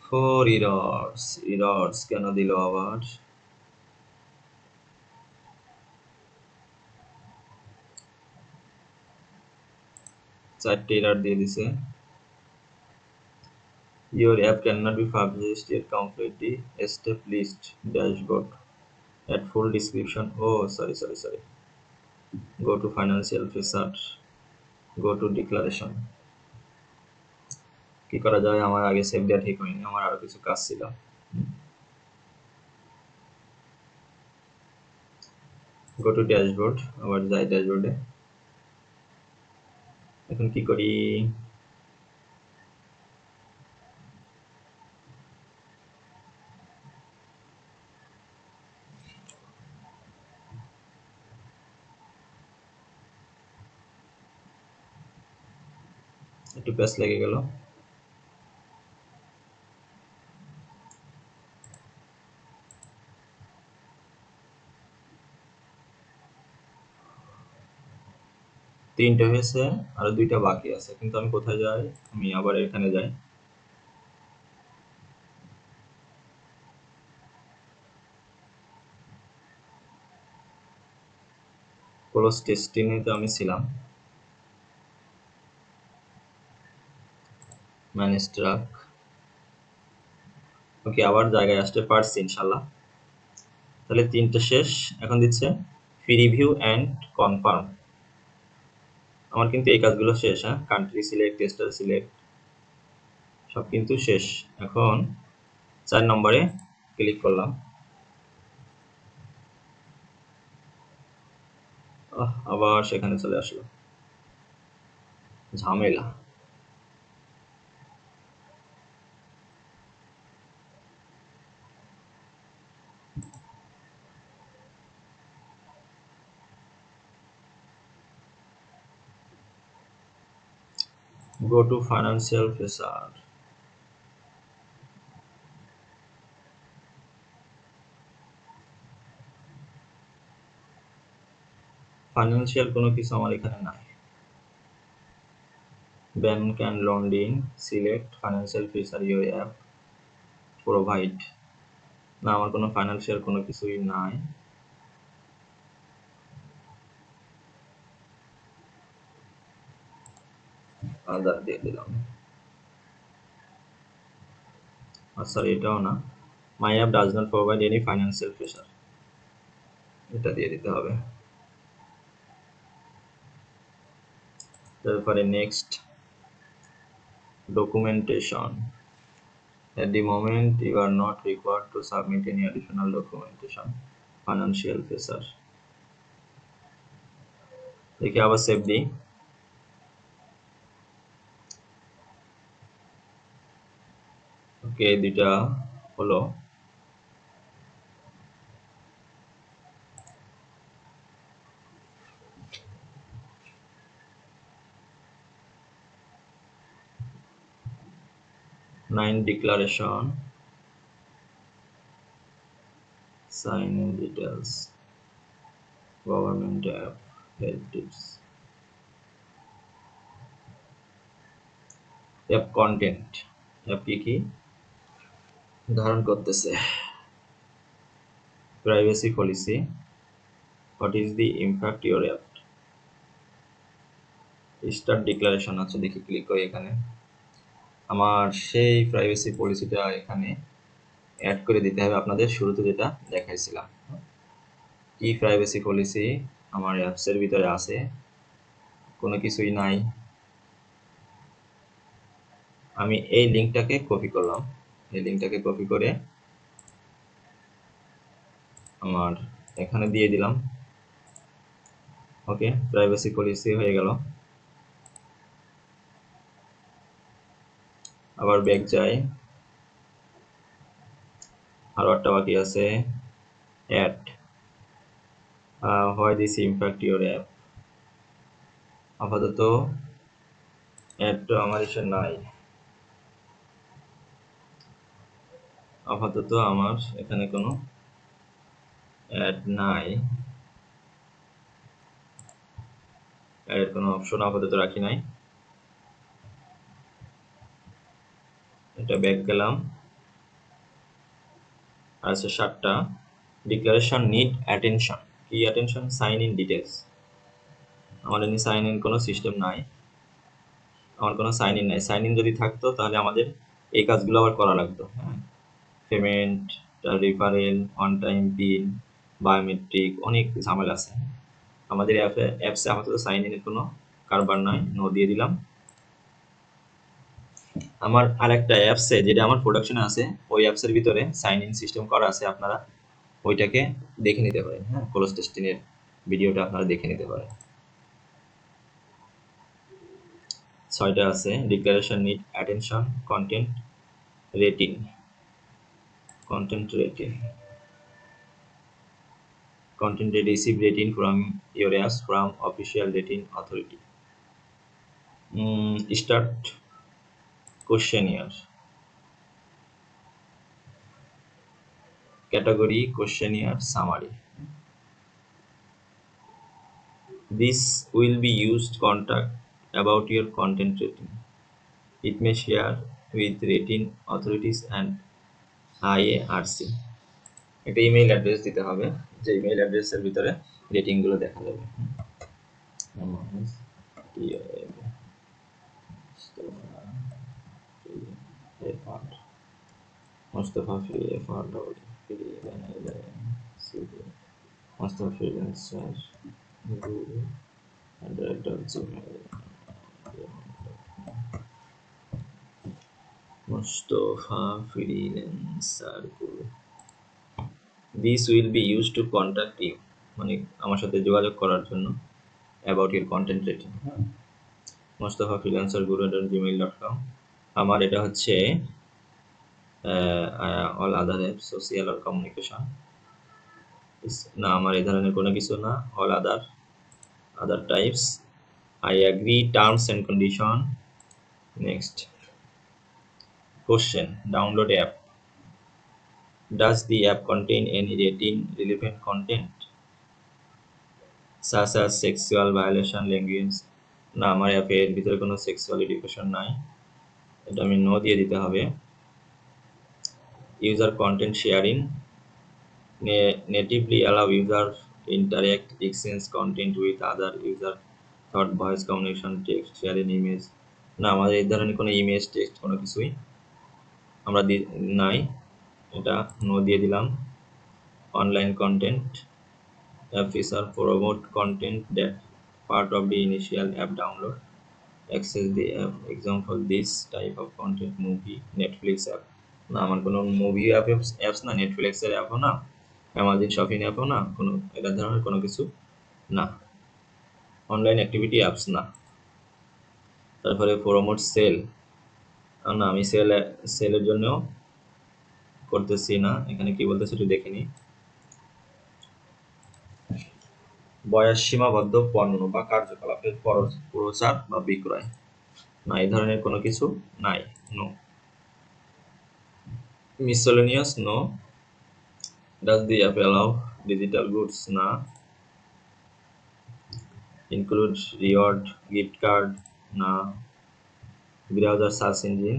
ফোর ইরর্স কেন দিল আবার? চারটে এরর দিয়ে দিছে। Your app cannot be published yet, completely step list dashboard at full description. Oh, sorry. Go to financial feature, go to declaration. কি করা যায়? আমার আগে সেভ দেওয়া ঠিক হয়নি, আমার আরো কিছু কাজ ছিল। গো টু ড্যাশবোর্ড, আবার যাই ড্যাশবোর্ডে। এখন কি করি? একটু প্যাচ লেগে গেল। তিনটে হয়েছে, আরো দুইটা বাকি আছে, কিন্তু আমি কোথায় যাই? আমি আবার এখানে যাই। ক্লোজ টেস্টিং এ তো আমি ছিলাম। Manage truck. ওকে, আবার জায়গায় আসতে পারছি ইনশাল্লাহ। তাহলে তিনটে শেষ। এখন দিচ্ছে প্রিভিউ অ্যান্ড কনফার্ম। আমার কিন্তু এই কাজগুলো শেষ। হ্যাঁ, কান্ট্রি সিলেক্ট, টেস্টার সিলেক্ট, সব কিন্তু শেষ। এখন 4 নম্বরে ক্লিক করলাম। আবার সেখানে চলে আসলো, ঝামেলা। Go to financial feature. Financial কোনো কিছু আমার এখানে নাই। Bank and lending, select financial feature your app provide. না, আমার কোনো ফাইন্যান্সিয়াল কোনো কিছুই নাই। আদার দিয়ে দিলাম। আচ্ছা, এটাও না। মাই app does not provide any financial feature, এটা দিয়ে দিতে হবে। তারপরে next, documentation. At the moment, you are not required to submit any additional documentation. Financial feature. দেখি আবার সেভ দিই। ওকে, দুইটা হলো। Nine declaration, sign in details, government app, health tips, app content, app কি ধারণ করতেছে। Privacy policy, what is the impact your app, start declaration. আচ্ছা, দেখি ক্লিক করি এখানে। আমার সেই প্রাইভেসি পলিসিটা এখানে অ্যাড করে দিতে হবে, আপনাদের শুরুতে যেটা দেখাইছিলাম। কি প্রাইভেসি পলিসি আমার অ্যাপসের ভিতরে আছে? কোনো কিছুই নাই। আমি এই লিঙ্কটাকে কপি করলাম, এই লিঙ্কটাকে কপি করে আমার এখানে দিয়ে দিলাম। ওকে, প্রাইভেসি পলিসি হয়ে গেল। আবার ব্যাক যাই, আরো একটা বাকি আছে, add why this impact your app. আপাতত অ্যাডটা আমার এসে নাই, আপাতত আমার এখানে কোনো অ্যাড নাই, অ্যাডের কোনো অপশন আপাতত রাখি নাই। এটা ব্যাক গেলাম, আর আছে 7টা। Declaration need attention. কি অ্যাটেনশন? Sign in details. আমার এমনি সাইন ইন কোনো সিস্টেম নাই, আমার কোনো সাইন ইন নাই। সাইন ইন যদি থাকতো তাহলে আমাদের এই কাজগুলো আবার করা লাগতো। হ্যাঁ, payment, referral, on time pin, biometric, অনেক ঝামেলা আছে। আমাদের অ্যাপসে আপাতত সাইন ইনের কোনো কারবার নাই, নো দিয়ে দিলাম। আমার আরেকটা অ্যাপসে, যেটা আমার প্রোডাকশনে আছে, ওই অ্যাপসের ভিতরে সাইন ইন সিস্টেম করা আছে, আপনারা ওইটাকে দেখে নিতে পারেন। হ্যাঁ, ক্লোজ টেস্টিংয়ের ভিডিওটা আপনারা দেখে নিতে পারেন। 6টা আছে, declaration need attention, content rating, content rating, content receive rating from your apps from official rating authority. Start questionnaire, category questionnaire summary. This will be used contact about your content rating. It may share with rating authorities and IARC. একটা email address দিতে হবে, যে email অ্যাড্রেসের ভিতরে rating গুলো দেখা যাবে। Mustafa Free FR Free CD Mustafa Freelancer Guru @gmail. Mustafa Freelancer Guru. This will be used to contact you, মানে আমার সাথে যোগাযোগ করার জন্য, about your content rating. Mustafa Freelancer Guru @gmail.com. আমার এটা হচ্ছে all other apps, social or communication. না, আমার এই ধরনের কোনো কিছু না। All other types, I agree terms and condition. Next question, download app, does the app contain any rating relevant content such as sexual violation language. না, আমার অ্যাপের ভিতরে কোনো সেক্সুয়াল এডুকেশন নাই, এটা আমি নো দিয়ে দিতে হবে। User content sharing, natively allow user interact, exchange content with other user, thought, voice communication, text sharing, image। না, আমাদের এই ধরনের কোনো ইমেজ, টেক্সট কোনো কিছুই আমরা নাই, এটা নো দিয়ে দিলাম। Online content, app feature promote content that part of the initial app download, access the app, example this type of content, movie, Netflix app. না, আমার কোনো মুভি অ্যাপস না, নেটফ্লিক্সের অ্যাপও না, অ্যামাজন শপিং অ্যাপও না, কোনো এটা ধরনের কোনো কিছু না। অনলাইন অ্যাক্টিভিটি অ্যাপস না। তারপরে প্রমোট সেল, না, আমি সেলের জন্য করতেছি না। এখানে কি বলতেছে একটু দেখে নিই। বয়স সীমাবদ্ধ পণ্য বা কার্যকলাপের প্রচার বা বিক্রয়, না, এই ধরনের কোনো কিছু নাই, no. Miscellaneous, no. Does the app allow digital goods, না। ইনক্লুড রিওয়ার্ড গিফট কার্ড, না। Browser search engine,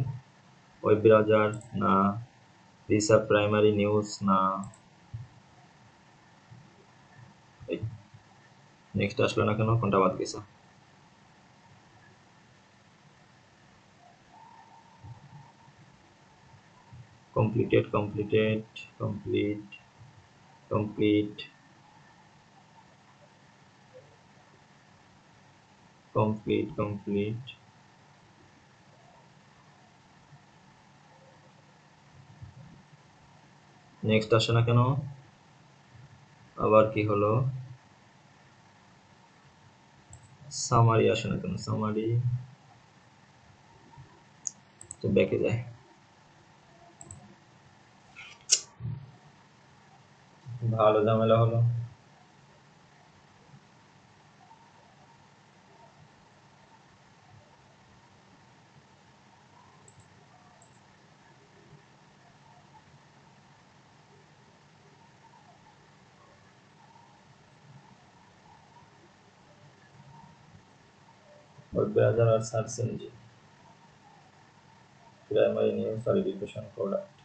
web browser, না। রিসার্চ প্রাইমারি নিউজ, না। নেক্সট আসলো না কেন, কোনটা বাদ গেছে? Complete, complete. কমপ্লিট নেক্সট আসে না কেন? আবার কি হলো? সামারি আসে না কেন? সামারি তো ব্যাকে যায়। ভালো ঝামেলা হলো। ওয়েব ব্রাউজার আর search engine, primary news verification product,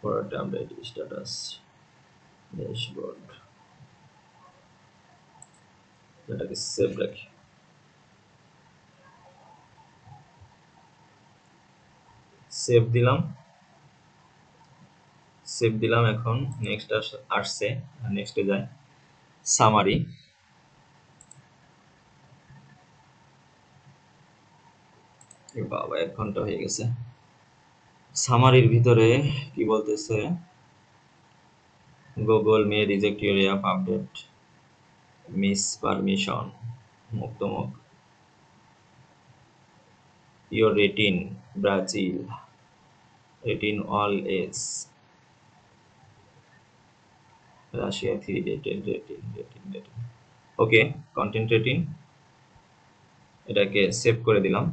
product update, status, dashboard. এটাকে সেভ রাখি। সেভ দিলাম। এখন নেক্সট আসছে, নেক্সটে যায়। সামারি, বাবা 1 ঘন্টা হয়ে গেছে। সামারির ভিতরে কি বলতেছে? Google may reject your app update, miss permission, মুক্তমুখ, your rating Brazil, rating all age, Russia 3 rating. Okay, content rating, এটাকে সেভ করে দিলাম।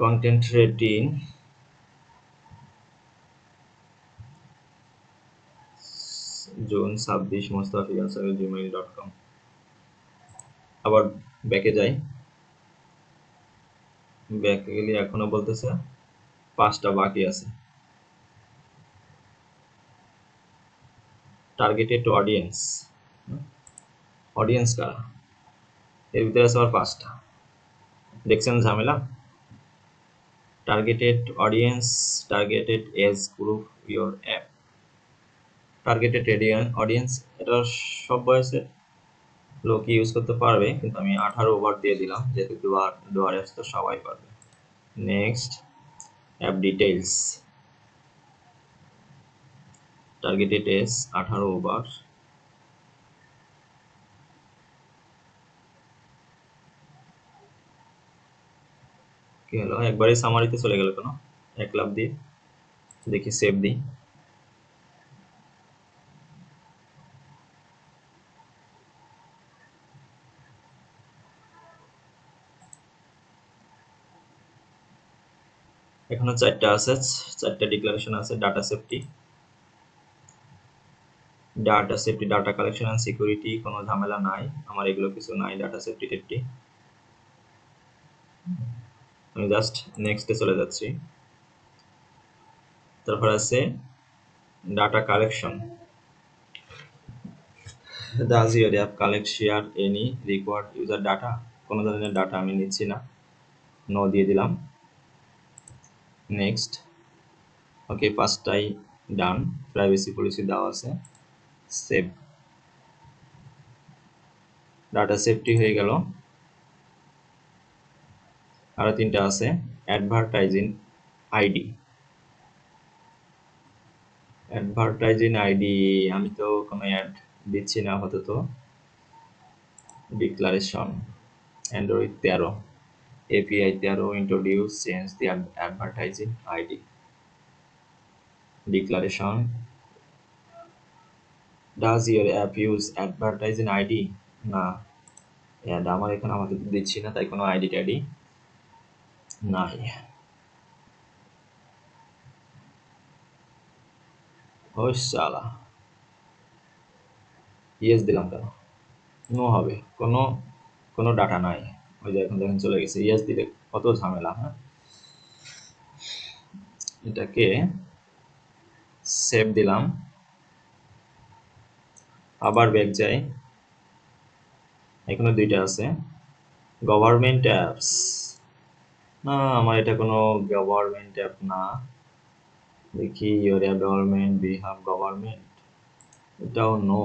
Content rating June 26, mustafiansari@gmail.com। আবার ব্যাকে যাই। ব্যাকে গেলে এখনো বলতেছে 5টা বাকি আছে। টার্গেটেড অডিয়েন্স, অডিয়েন্স কারা? এর ভিতরে আছে আবার 5টা। দেখছেন ঝামেলা? Targeted audience, targeted age group, your app. Targeted audience, এটা সব বয়সের লোক ইউজ করতে পারবে, কিন্তু আমি 18 ওভার দিয়ে দিলাম, যেহেতু ডুয়ার অ্যাপস তো সবাই পারবে। Next, app details, targeted age 18 over. কি হলো? একবারে সামারিতে চলে গেল কেন? 1 লাখ দিয়ে দেখি, সেভ দিই। এখনো 4টা আছে, 4টা ডিক্লারেশন আছে। Data safety, data collection and security, কোনো ঝামেলা নাই আমার, এগুলো কিছু নাই। ডাটা সেফটি টেফটি, আমি জাস্ট নেক্সটে চলে যাচ্ছি। তারপর আছে data collection, does your app collect share any required user data? কোনো ধরনের ডাটা আমি নিচ্ছি না, নো দিয়ে দিলাম। নেক্সট। ওকে, 5টাই ডান। প্রাইভেসি পলিসি দেওয়া আছে, সেভ। ডাটা সেফটি হয়ে গেল। আরো 3টা আছে। অ্যাডভার্টাইজিং আইডি, আমি তো কোনো অ্যাড দিচ্ছি না আপাতত। Declaration, Android 13, API 13, introduce change the advertising ID. Declaration, does your app use advertising ID? না, অ্যাড আমার এখানে আমাদের দিচ্ছি না, তাই কোনো আইডি টাইডি নাই। ও শালা, ইয়েস দিলাম কেন? নো হবে, কোনো ডাটা নাই। ওই যে এখন দেখেন চলে গেছে। ইয়েস দিলে কত ঝামেলা। হ্যাঁ, এটাকে সেভ দিলাম। আবার ব্যাক যাই, এখানে 2টা আছে। গভর্নমেন্ট অ্যাপস, না আমার এটা কোনো গভর্নমেন্ট অ্যাপ না। দেখি ইউর গভর্নমেন্ট বিহাভ গভর্নমেন্ট, এটাও নো।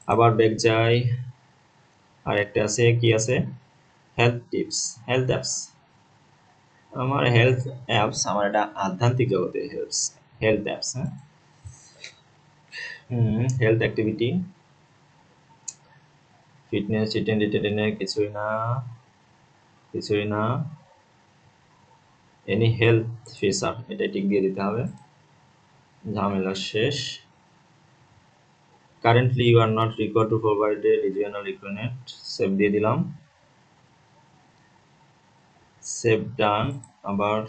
আবার ব্যাক যাই, আর একটা আছে, কি আছে, হেলথ টিপস, হেলথ অ্যাপস। আমার হেলথ অ্যাপস, আমার এটা আধ্যাত্মিক জগতে হেল্পস, হেলথ অ্যাপস, হ্যাঁ। হেলথ অ্যাক্টিভিটি, ফিটনেস, টিটেনের কিছুই না, কিছুই না। এনি হেলথ ফিচার, এটা টিক দিয়ে দিতে হবে, ঝামেলা শেষ। Currently you are not required to provide a regional ইকুইনেট, সেভ দিয়ে দিলাম, সেভ ডান। আবার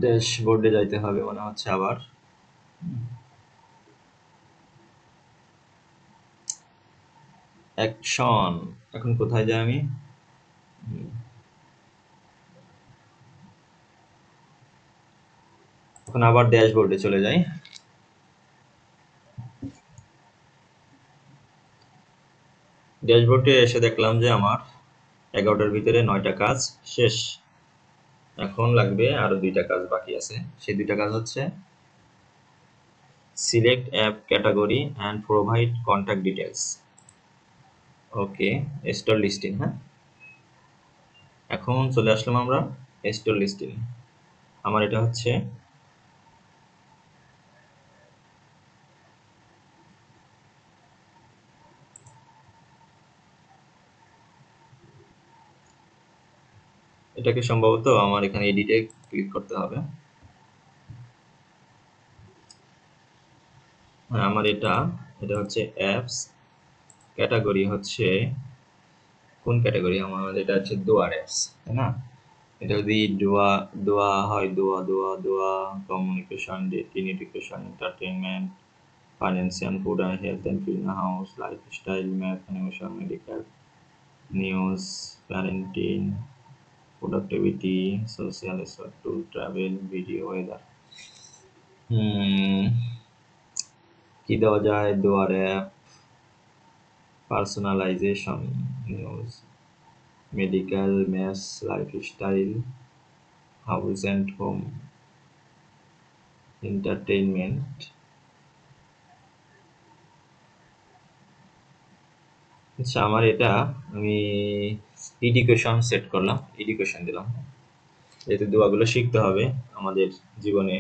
ড্যাশবোর্ডে যাইতে হবে মনে হচ্ছে আবার। অ্যাকশন, এখন কোথায় যাই আমি? এখন আবার ড্যাশবোর্ডে চলে যাই। ড্যাশবোর্ডে এসে দেখলাম যে আমার 11টার ভিতরে 9টা কাজ শেষ। এখন লাগবে আরো 2টা কাজ বাকি আছে। সেই 2টা কাজ হচ্ছে select app category and provide contact details. Okay, store listing, হ্যাঁ। এখন চলে আসলাম আমরা স্টোর লিস্টিং। আমার এটা হচ্ছে এটাকে সম্ভবত আমার এখানে এডিটে ক্লিক করতে হবে। হ্যাঁ, আমার এটা হচ্ছে অ্যাপস, ক্যাটাগরি হচ্ছে কোন ক্যাটাগরি, আমার এটা হচ্ছে দোয়ার অ্যাপস, তাই না? এটা যদি দোয়া দোয়া হয়, দোয়া দোয়া দোয়া, communication, dating, education, entertainment, financial, food and health and film house, lifestyle, math, animation, medical, news, parenting, productivity, social, tool, travel, video, weather. কি দেওয়া যায়? দোয়ার app, personalisation, news, medical, maths, lifestyle, house and home, entertainment. আচ্ছা, আমার এটা আমি education set করলাম, education দিলাম, যেহেতু দোয়াগুলো শিখতে হবে আমাদের জীবনে।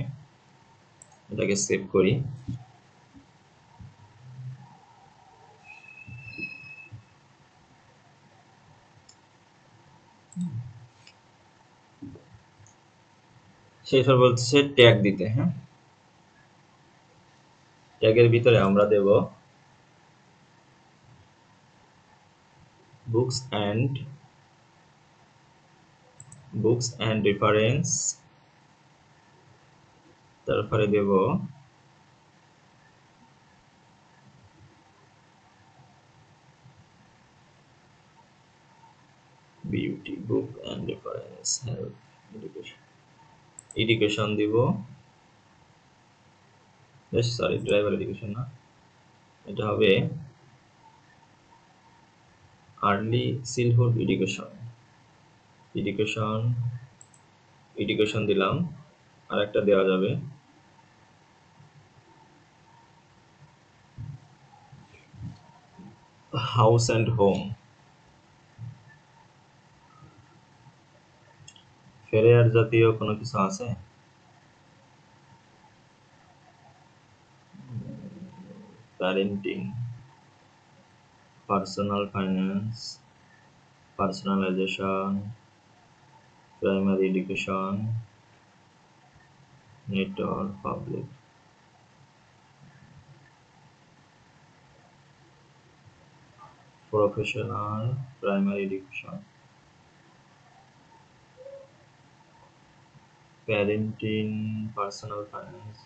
এটাকে সেভ করি। শেষবার বলতেছে ট্যাগ দিতে, হ্যাঁ। ট্যাগের ভিতরে আমরা দেব বুকস অ্যান্ড রেফারেন্স, তারপরে দেব beauty, book and reference, help, education, education দিব, সরি ড্রাইভার এডুকেশন না, এটা হবে early childhood education, education, education দিলাম। আর একটা দেওয়া যাবে হাউস অ্যান্ড হোম। ফেরিয়ার জাতীয় কোনো কিছু আছে? Parenting, personal finance, personalisation, primary education, network, public, professional, primary education, parenting, personal finance,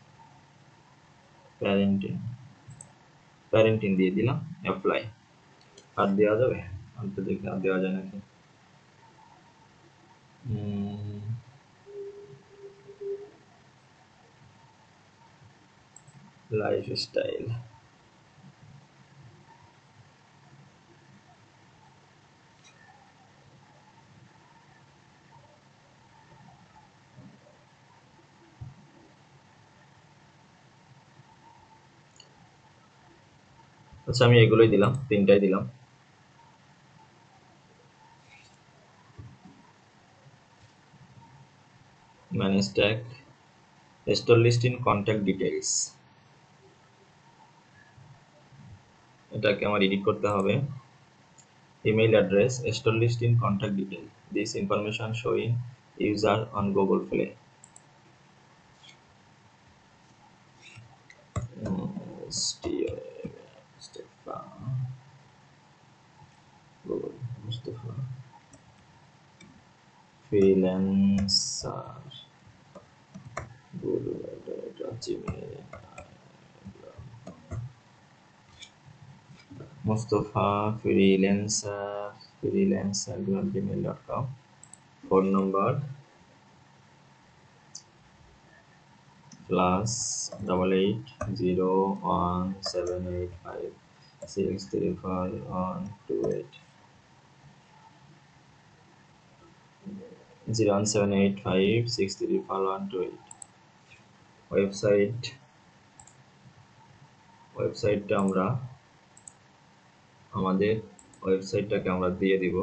parenting, parenting দিয়ে দিলাম, অ্যাপ্লাই। আর দেওয়া যাবে? আমি তো দেখি আর দেওয়া যায় নাকি। লাইফস্টাইল, আচ্ছা আমি এগুলোই দিলাম, তিনটাই দিলাম। Manage tag, store list in contact details, এটাকে আমার এডিট করতে হবে। Email address, store list in contact detail, this information showing user on Google Play. Mustafa freelancer Mustafa ফ্রিল্যান্সার@gmail.com। Phone number +880178563412801785 01785634128। ওয়েবসাইটটা আমরা আমাদের ওয়েবসাইটটাকে আমরা দিয়ে দিব,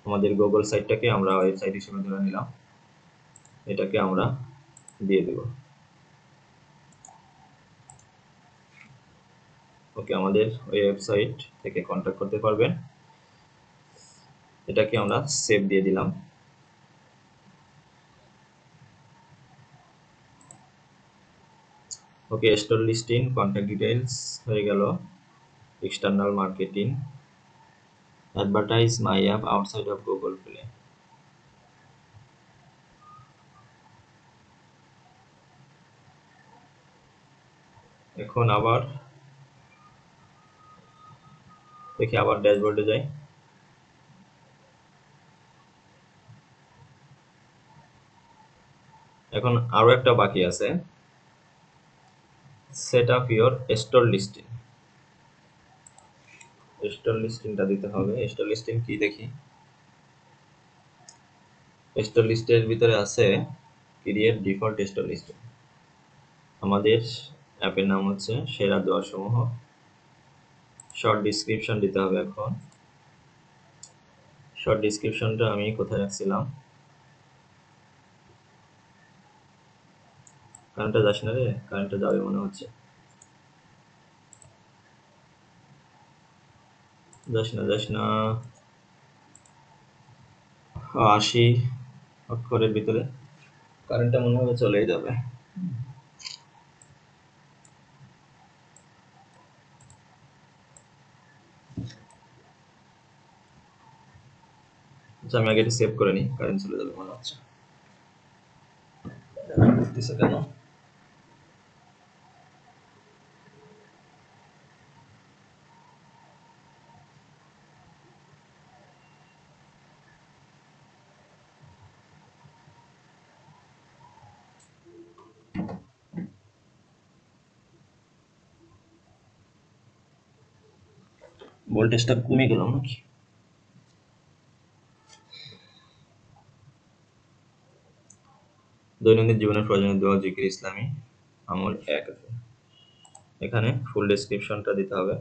আমাদের গুগল সাইটটাকে আমরা ওয়েবসাইট হিসেবে ধরে নিলাম, এটাকে আমরা দিয়ে দেব। ওকে, আমাদের ওই ওয়েবসাইট থেকে কন্ট্যাক্ট করতে পারবেন। এটাকে আমরা সেভ দিয়ে দিলাম। ওকে, স্টোর লিস্টিং কন্ট্যাক্ট ডিটেইলস হয়ে গেল। External marketing, advertise my app outside of Google play. এখন আবার দেখি, আবার ড্যাশবোর্ডে যাই। এখন আরো একটা বাকি আছে, set up your store listing. Store লিস্টিংটা দিতে হবে। স্টোর লিস্টিং কি দেখি, স্টোর লিস্টের ভিতরে আছে ক্রিয়েট ডিফল্ট স্টোর লিস্টিং। আমাদের অ্যাপের নাম হচ্ছে সেরা দোয়াসমূহ। শর্ট ডিসক্রিপশন দিতে হবে। এখন শর্ট ডিসক্রিপশনটা আমি কোথায় রাখছিলাম, কারেন্টটা যাস না রে, কারেন্টটা যাবে মনে হচ্ছে, যাস না। 80 অক্ষরের ভিতরে কারেন্টটা মনে হবে চলেই যাবে। আচ্ছা আমি আগে এটা সেভ করে নিই, কারেন্ট চলে যাবে মনে হচ্ছে। কেন ভোল্টেজটা কমে গেল নাকি? দৈনন্দিন জীবনের প্রয়োজনীয় দোয়া, জিকির, ইসলামী আমল 1 আছে। এখানে ফুল ডেসক্রিপশনটা দিতে হবে।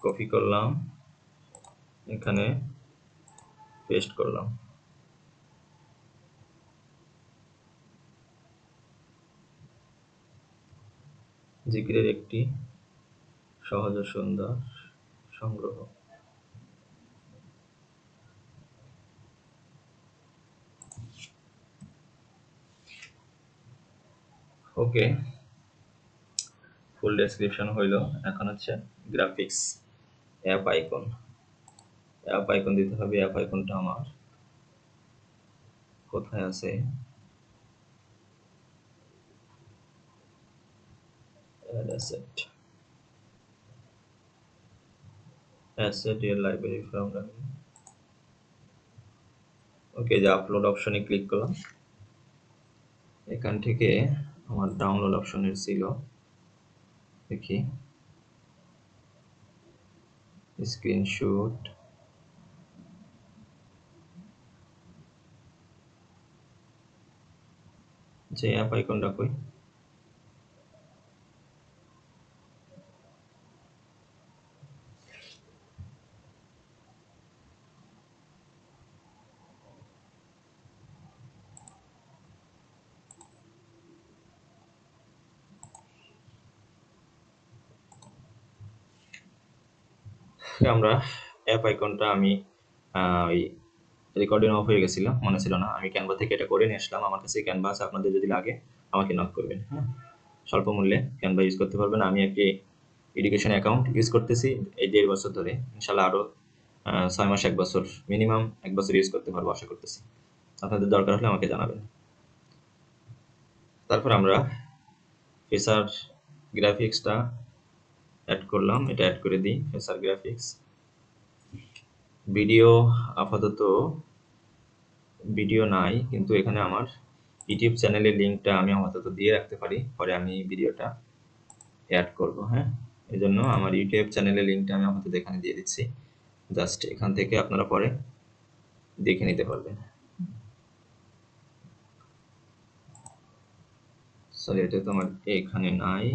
কপি করলাম, এখানে পেস্ট করলাম। জিকিরের একটি সহজ ও সুন্দর সংগ্রহ। ওকে, ফুল ডেসক্রিপশন হইল। এখন হচ্ছে graphics, app icon. App icon দিতে হবে। অ্যাপ আইকনটা আমার কোথায় আছে, অ্যাসেট, এর লাইব্রেরি ফ্রম। ওকে, যে আপলোড অপশনে ক্লিক করলাম, এখান থেকে আমার ডাউনলোড অপশনের ছিল, দেখি স্ক্রিনশট, যে অ্যাপ আইকনটা কই, আমরা অ্যাপ আইকনটা আমি ওই রেকর্ডিং অফ হয়ে গেছিল, মনে ছিল না, আমি ক্যানভা থেকে এটা করে নিয়ে আসলাম। আমার কাছে ক্যানভা আছে, আপনাদের যদি লাগে আমাকে নক করবেন। হ্যাঁ, স্বল্প মূল্যে ক্যানভা ইউজ করতে পারবেন। আমি একটি এডুকেশন অ্যাকাউন্ট ইউজ করতেছি এই 1.5 বছর ধরে, ইনশাল্লাহ আরও 6 মাস 1 বছর, মিনিমাম 1 বছর ইউজ করতে পারবো আশা করতেছি। আপনাদের দরকার হলে আমাকে জানাবেন। তারপর আমরা ফেসার গ্রাফিক্সটা অ্যাড করলাম, এটা অ্যাড করে দিই ফেসার গ্রাফিক্স। ভিডিও আপাতত ভিডিও নাই, কিন্তু এখানে আমার ইউটিউব চ্যানেলের লিঙ্কটা আমি আপাতত দিয়ে রাখতে পারি, পরে আমি ভিডিওটা অ্যাড করব। হ্যাঁ, এই জন্য আমার ইউটিউব চ্যানেলের লিঙ্কটা আমি আপাতত এখানে দিয়ে দিচ্ছি, জাস্ট এখান থেকে আপনারা পরে দেখে নিতে পারবেন। সরি, এটা তো আমার এখানে নাই।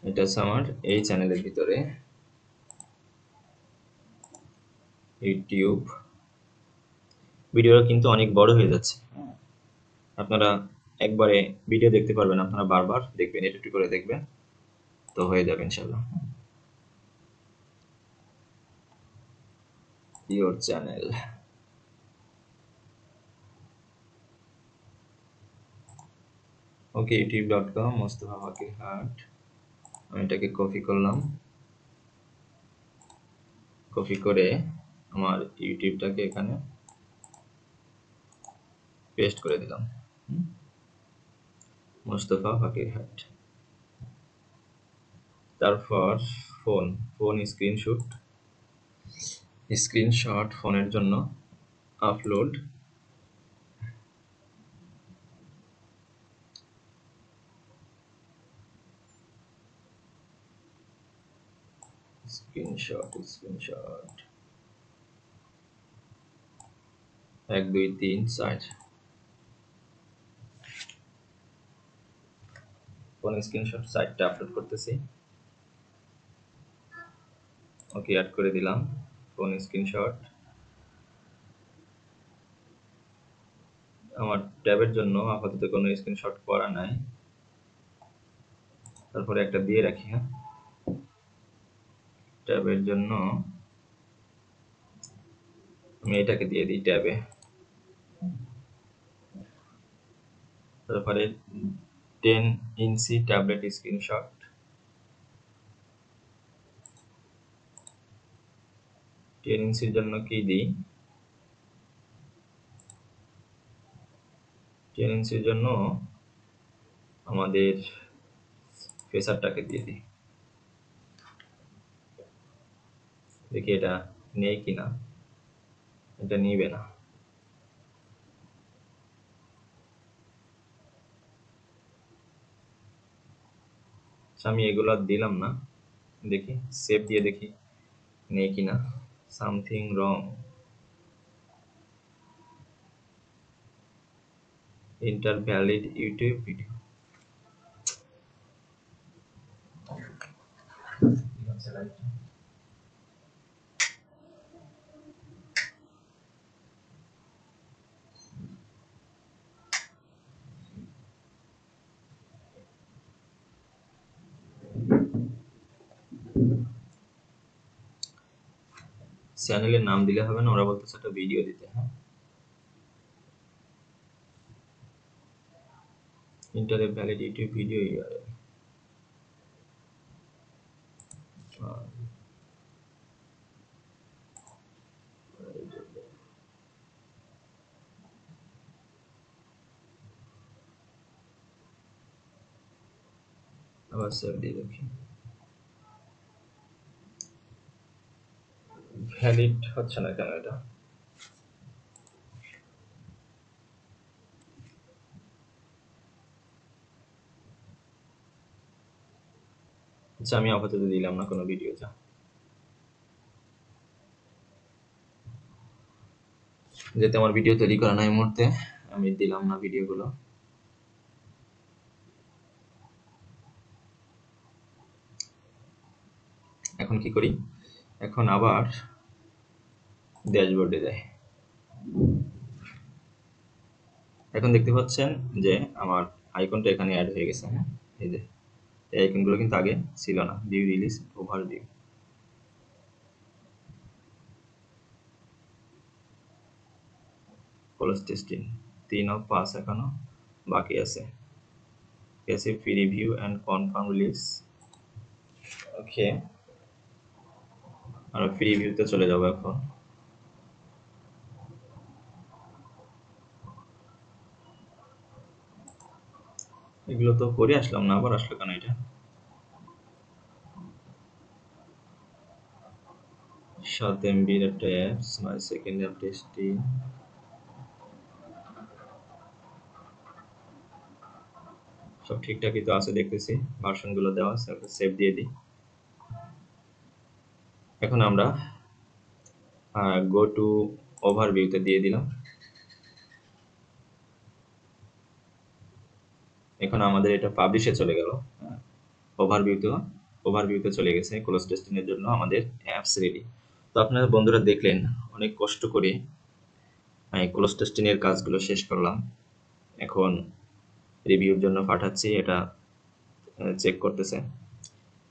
এটা হচ্ছে আমার এই চ্যানেলের ভিতরে ইউটিউব। ভিডিওটা কিন্তু অনেক বড় হয়ে যাচ্ছে, আপনারা একবারে ভিডিও দেখতে পারবেন, আপনারা বারবার দেখবেন, একটু করে দেখবেন, তো হয়ে যাবে ইনশাল্লাহ। Your channel, okay, youtube.com Mostafa Fakirhat. আমি এটাকে কপি করলাম, কপি করে আমার ইউটিউবটাকে এখানে পেস্ট করে দিলাম, মোস্তফা ফাকির হাট। তারপর ফোন স্ক্রিনশট ফোনের জন্য আপলোড, স্ক্রিনশট 1 2 3 4 ফোন স্ক্রিনশট 4টা আপলোড করতেছি। ওকে, অ্যাড করে দিলাম ফোন স্ক্রিনশট। আমার ট্যাবের জন্য আপাতত কোনো স্ক্রিনশট করা নাই, তারপরে একটা দিয়ে রাখি। হ্যাঁ, ট্যাবের জন্য আমি এটাকে দিয়ে দিই ট্যাবে। তারপরে 10 ইঞ্চি ট্যাবলেট স্ক্রিনশট, 10 ইঞ্চির জন্য কি দিই, 10 ইঞ্চির জন্য আমাদের ফেসারটাকে দিয়ে দিই, দেখি এটা নেই কিনা। এটা নিবে না, আমি এগুলো দিলাম না, দেখি সেভ দিয়ে দেখি নেই কিনা। Something wrong, inter valid YouTube video. চ্যানেলের নাম দিলে হবে না, ওরা বলতেছে একটা ভিডিও দিতে। হ্যাঁ, inter valid YouTube video URL, আবার সেভ দিয়ে দেখি। ভ্যালিড হচ্ছে না কেন এটা? আচ্ছা, আমি আপাতত দিলাম না কোনো ভিডিও, যা যেহেতু আমার ভিডিও তৈরি করা নাই এই মুহূর্তে, আমি দিলাম না ভিডিওগুলো। এখন কি করি, এখন আবার ড্যাশবোর্ডে যাই। এখন দেখতে পাচ্ছেন যে আমার আইকনটা এখানে অ্যাড হয়ে গেছে। হ্যাঁ, এই যে এই আইকনগুলো কিন্তু আগে ছিল না। View, release, overview, close testing 3 of 5 এখনো বাকি আছে। এসে প্রিভিউ এন্ড কনফার্ম রিলিজ। ওকে, আমরা প্রিভিউতে চলে যাব এখন। এগুলো তো করে আসলাম না, আবার আসলো কেন এটা? 7 MB একটা অ্যাপস, 9 সেকেন্ড অ্যাপ টেস্টিং। সব ঠিকঠাকই তো আছে দেখতেছি, ভার্সনগুলো দেওয়া আছে। সেভ দিয়ে দিই। এখন আমরা গো টু ওভারভিউতে দিয়ে দিলাম। এখন আমাদের এটা পাবলিশে চলে গেল। ওভারভিউতে চলে গেছে। ক্লোজ টেস্টিং এর জন্য আমাদের অ্যাপস রেডি। তো আপনারা বন্ধুরা দেখলেন, অনেক কষ্ট করে আমি ক্লোজ টেস্টিং এর কাজগুলো শেষ করলাম। এখন রিভিউর জন্য পাঠাচ্ছি, এটা চেক করতেছে,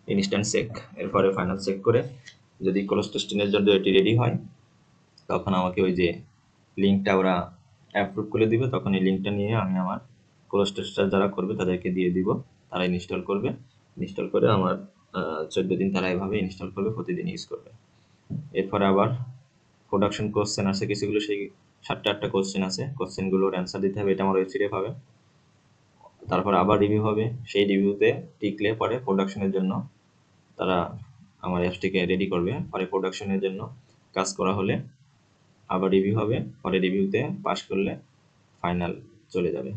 ইনস্ট্যান্ট চেক। এরপরে ফাইনাল চেক করে যদি ক্লোজ টেস্টিং এর জন্য এটি রেডি হয়, তখন আমাকে ওই যে লিঙ্কটা ওরা অ্যাপ্রুভ করে দিবে, তখন এই লিঙ্কটা নিয়ে আমি আমার ক্লোজ টেস্টার যারা করবে তাদেরকে দিয়ে দিব। তারা ইনস্টল করবে, ইনস্টল করে আমার 14 দিন তারা এভাবে ইনস্টল করবে, প্রতিদিন ইউজ করবে। এরপরে আবার প্রোডাকশন কোশ্চেন আছে কিছুগুলো, সেই 7টা-8টা কোশ্চেন আছে, কোশ্চেনগুলোর অ্যান্সার দিতে হবে, এটা আমার ওয়েবসাইটে পাবে। তারপর আবার রিভিউ হবে, সেই রিভিউতে টিকলে পরে প্রোডাকশনের জন্য তারা আমার অ্যাপসটিকে রেডি করবে। পরে প্রোডাকশনের জন্য কাজ করা হলে আবার রিভিউ হবে, পরে রিভিউতে পাস করলে ফাইনাল চলে যাবে।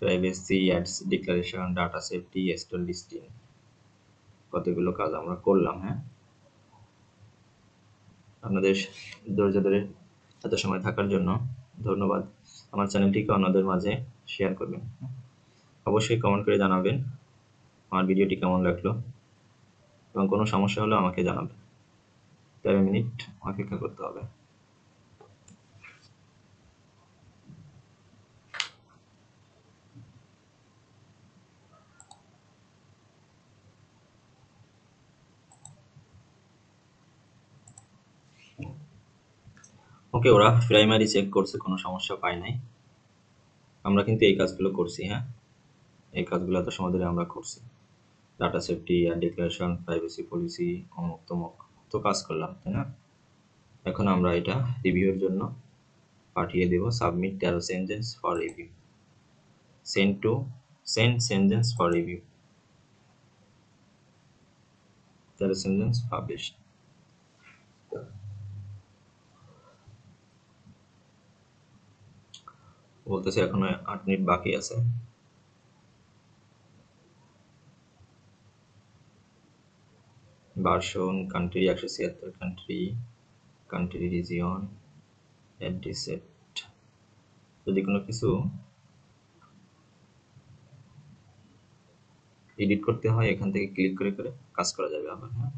Privacy, ads declaration, data safety, store listing, কতগুলো কাজ আমরা করলাম। হ্যাঁ, আপনাদের ধৈর্য ধরে এত সময় থাকার জন্য ধন্যবাদ। আমার চ্যানেলটিকে অন্যদের মাঝে শেয়ার করবেন। অবশ্যই কমেন্ট করে জানাবেন আমার ভিডিওটি কেমন লাগলো, এবং কোনো সমস্যা হলে আমাকে জানাবেন। 13 মিনিট অপেক্ষা করতে হবে। ওকে, ওরা প্রাইমারি চেক করছে, কোনো সমস্যা পায় নাই। আমরা কিন্তু এই কাজগুলো করছি। হ্যাঁ, এই কাজগুলো এত সময় ধরে আমরা করছি। ডাটা সেফটি আর ডিক্লারেশন, প্রাইভেসি পলিসি, অমুক তমুক তো কাজ করলাম, তাই না? এখন আমরা এটা রিভিউর জন্য পাঠিয়ে দেব। Submit 13 sentence for review, send sentence for review, 13 sentence publish. বলতেছে এখনো 8 মিনিট বাকি আছে। Version, country 176 country, country region, অ্যাড্রেসেট। যদি কোনো কিছু এডিট করতে হয়, এখান থেকে ক্লিক করে করে কাজ করা যাবে আবার। হ্যাঁ,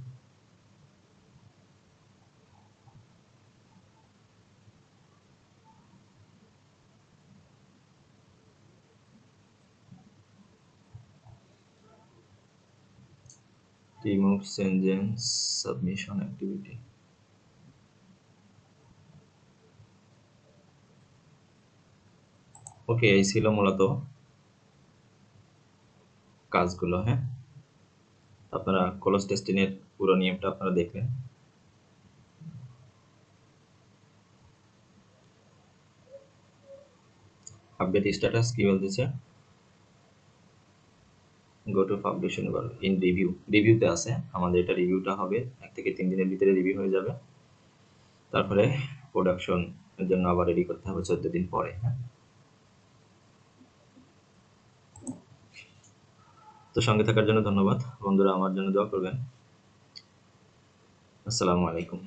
remove sentence submission activity। ওকে, এই ছিল মূলত কাজগুলো। হ্যাঁ, আপনারা ক্লোজ টেস্টিং এর পুরো নিয়মটা আপনারা দেখলেন। আপডেট স্ট্যাটাস কি বলতেছে, গো টু পাবলিশন ইন রিভিউ, রিভিউতে আছে আমাদের। এটা রিভিউটা হবে 1 থেকে 3 দিনের ভিতরে রিভিউ হয়ে যাবে। তারপরে প্রোডাকশন এর জন্য আবার রেডি করতে হবে 14 দিন পরে। হ্যাঁ, তো সঙ্গে থাকার জন্য ধন্যবাদ বন্ধুরা, আমার জন্য দোয়া করবেন। আসসালামু আলাইকুম।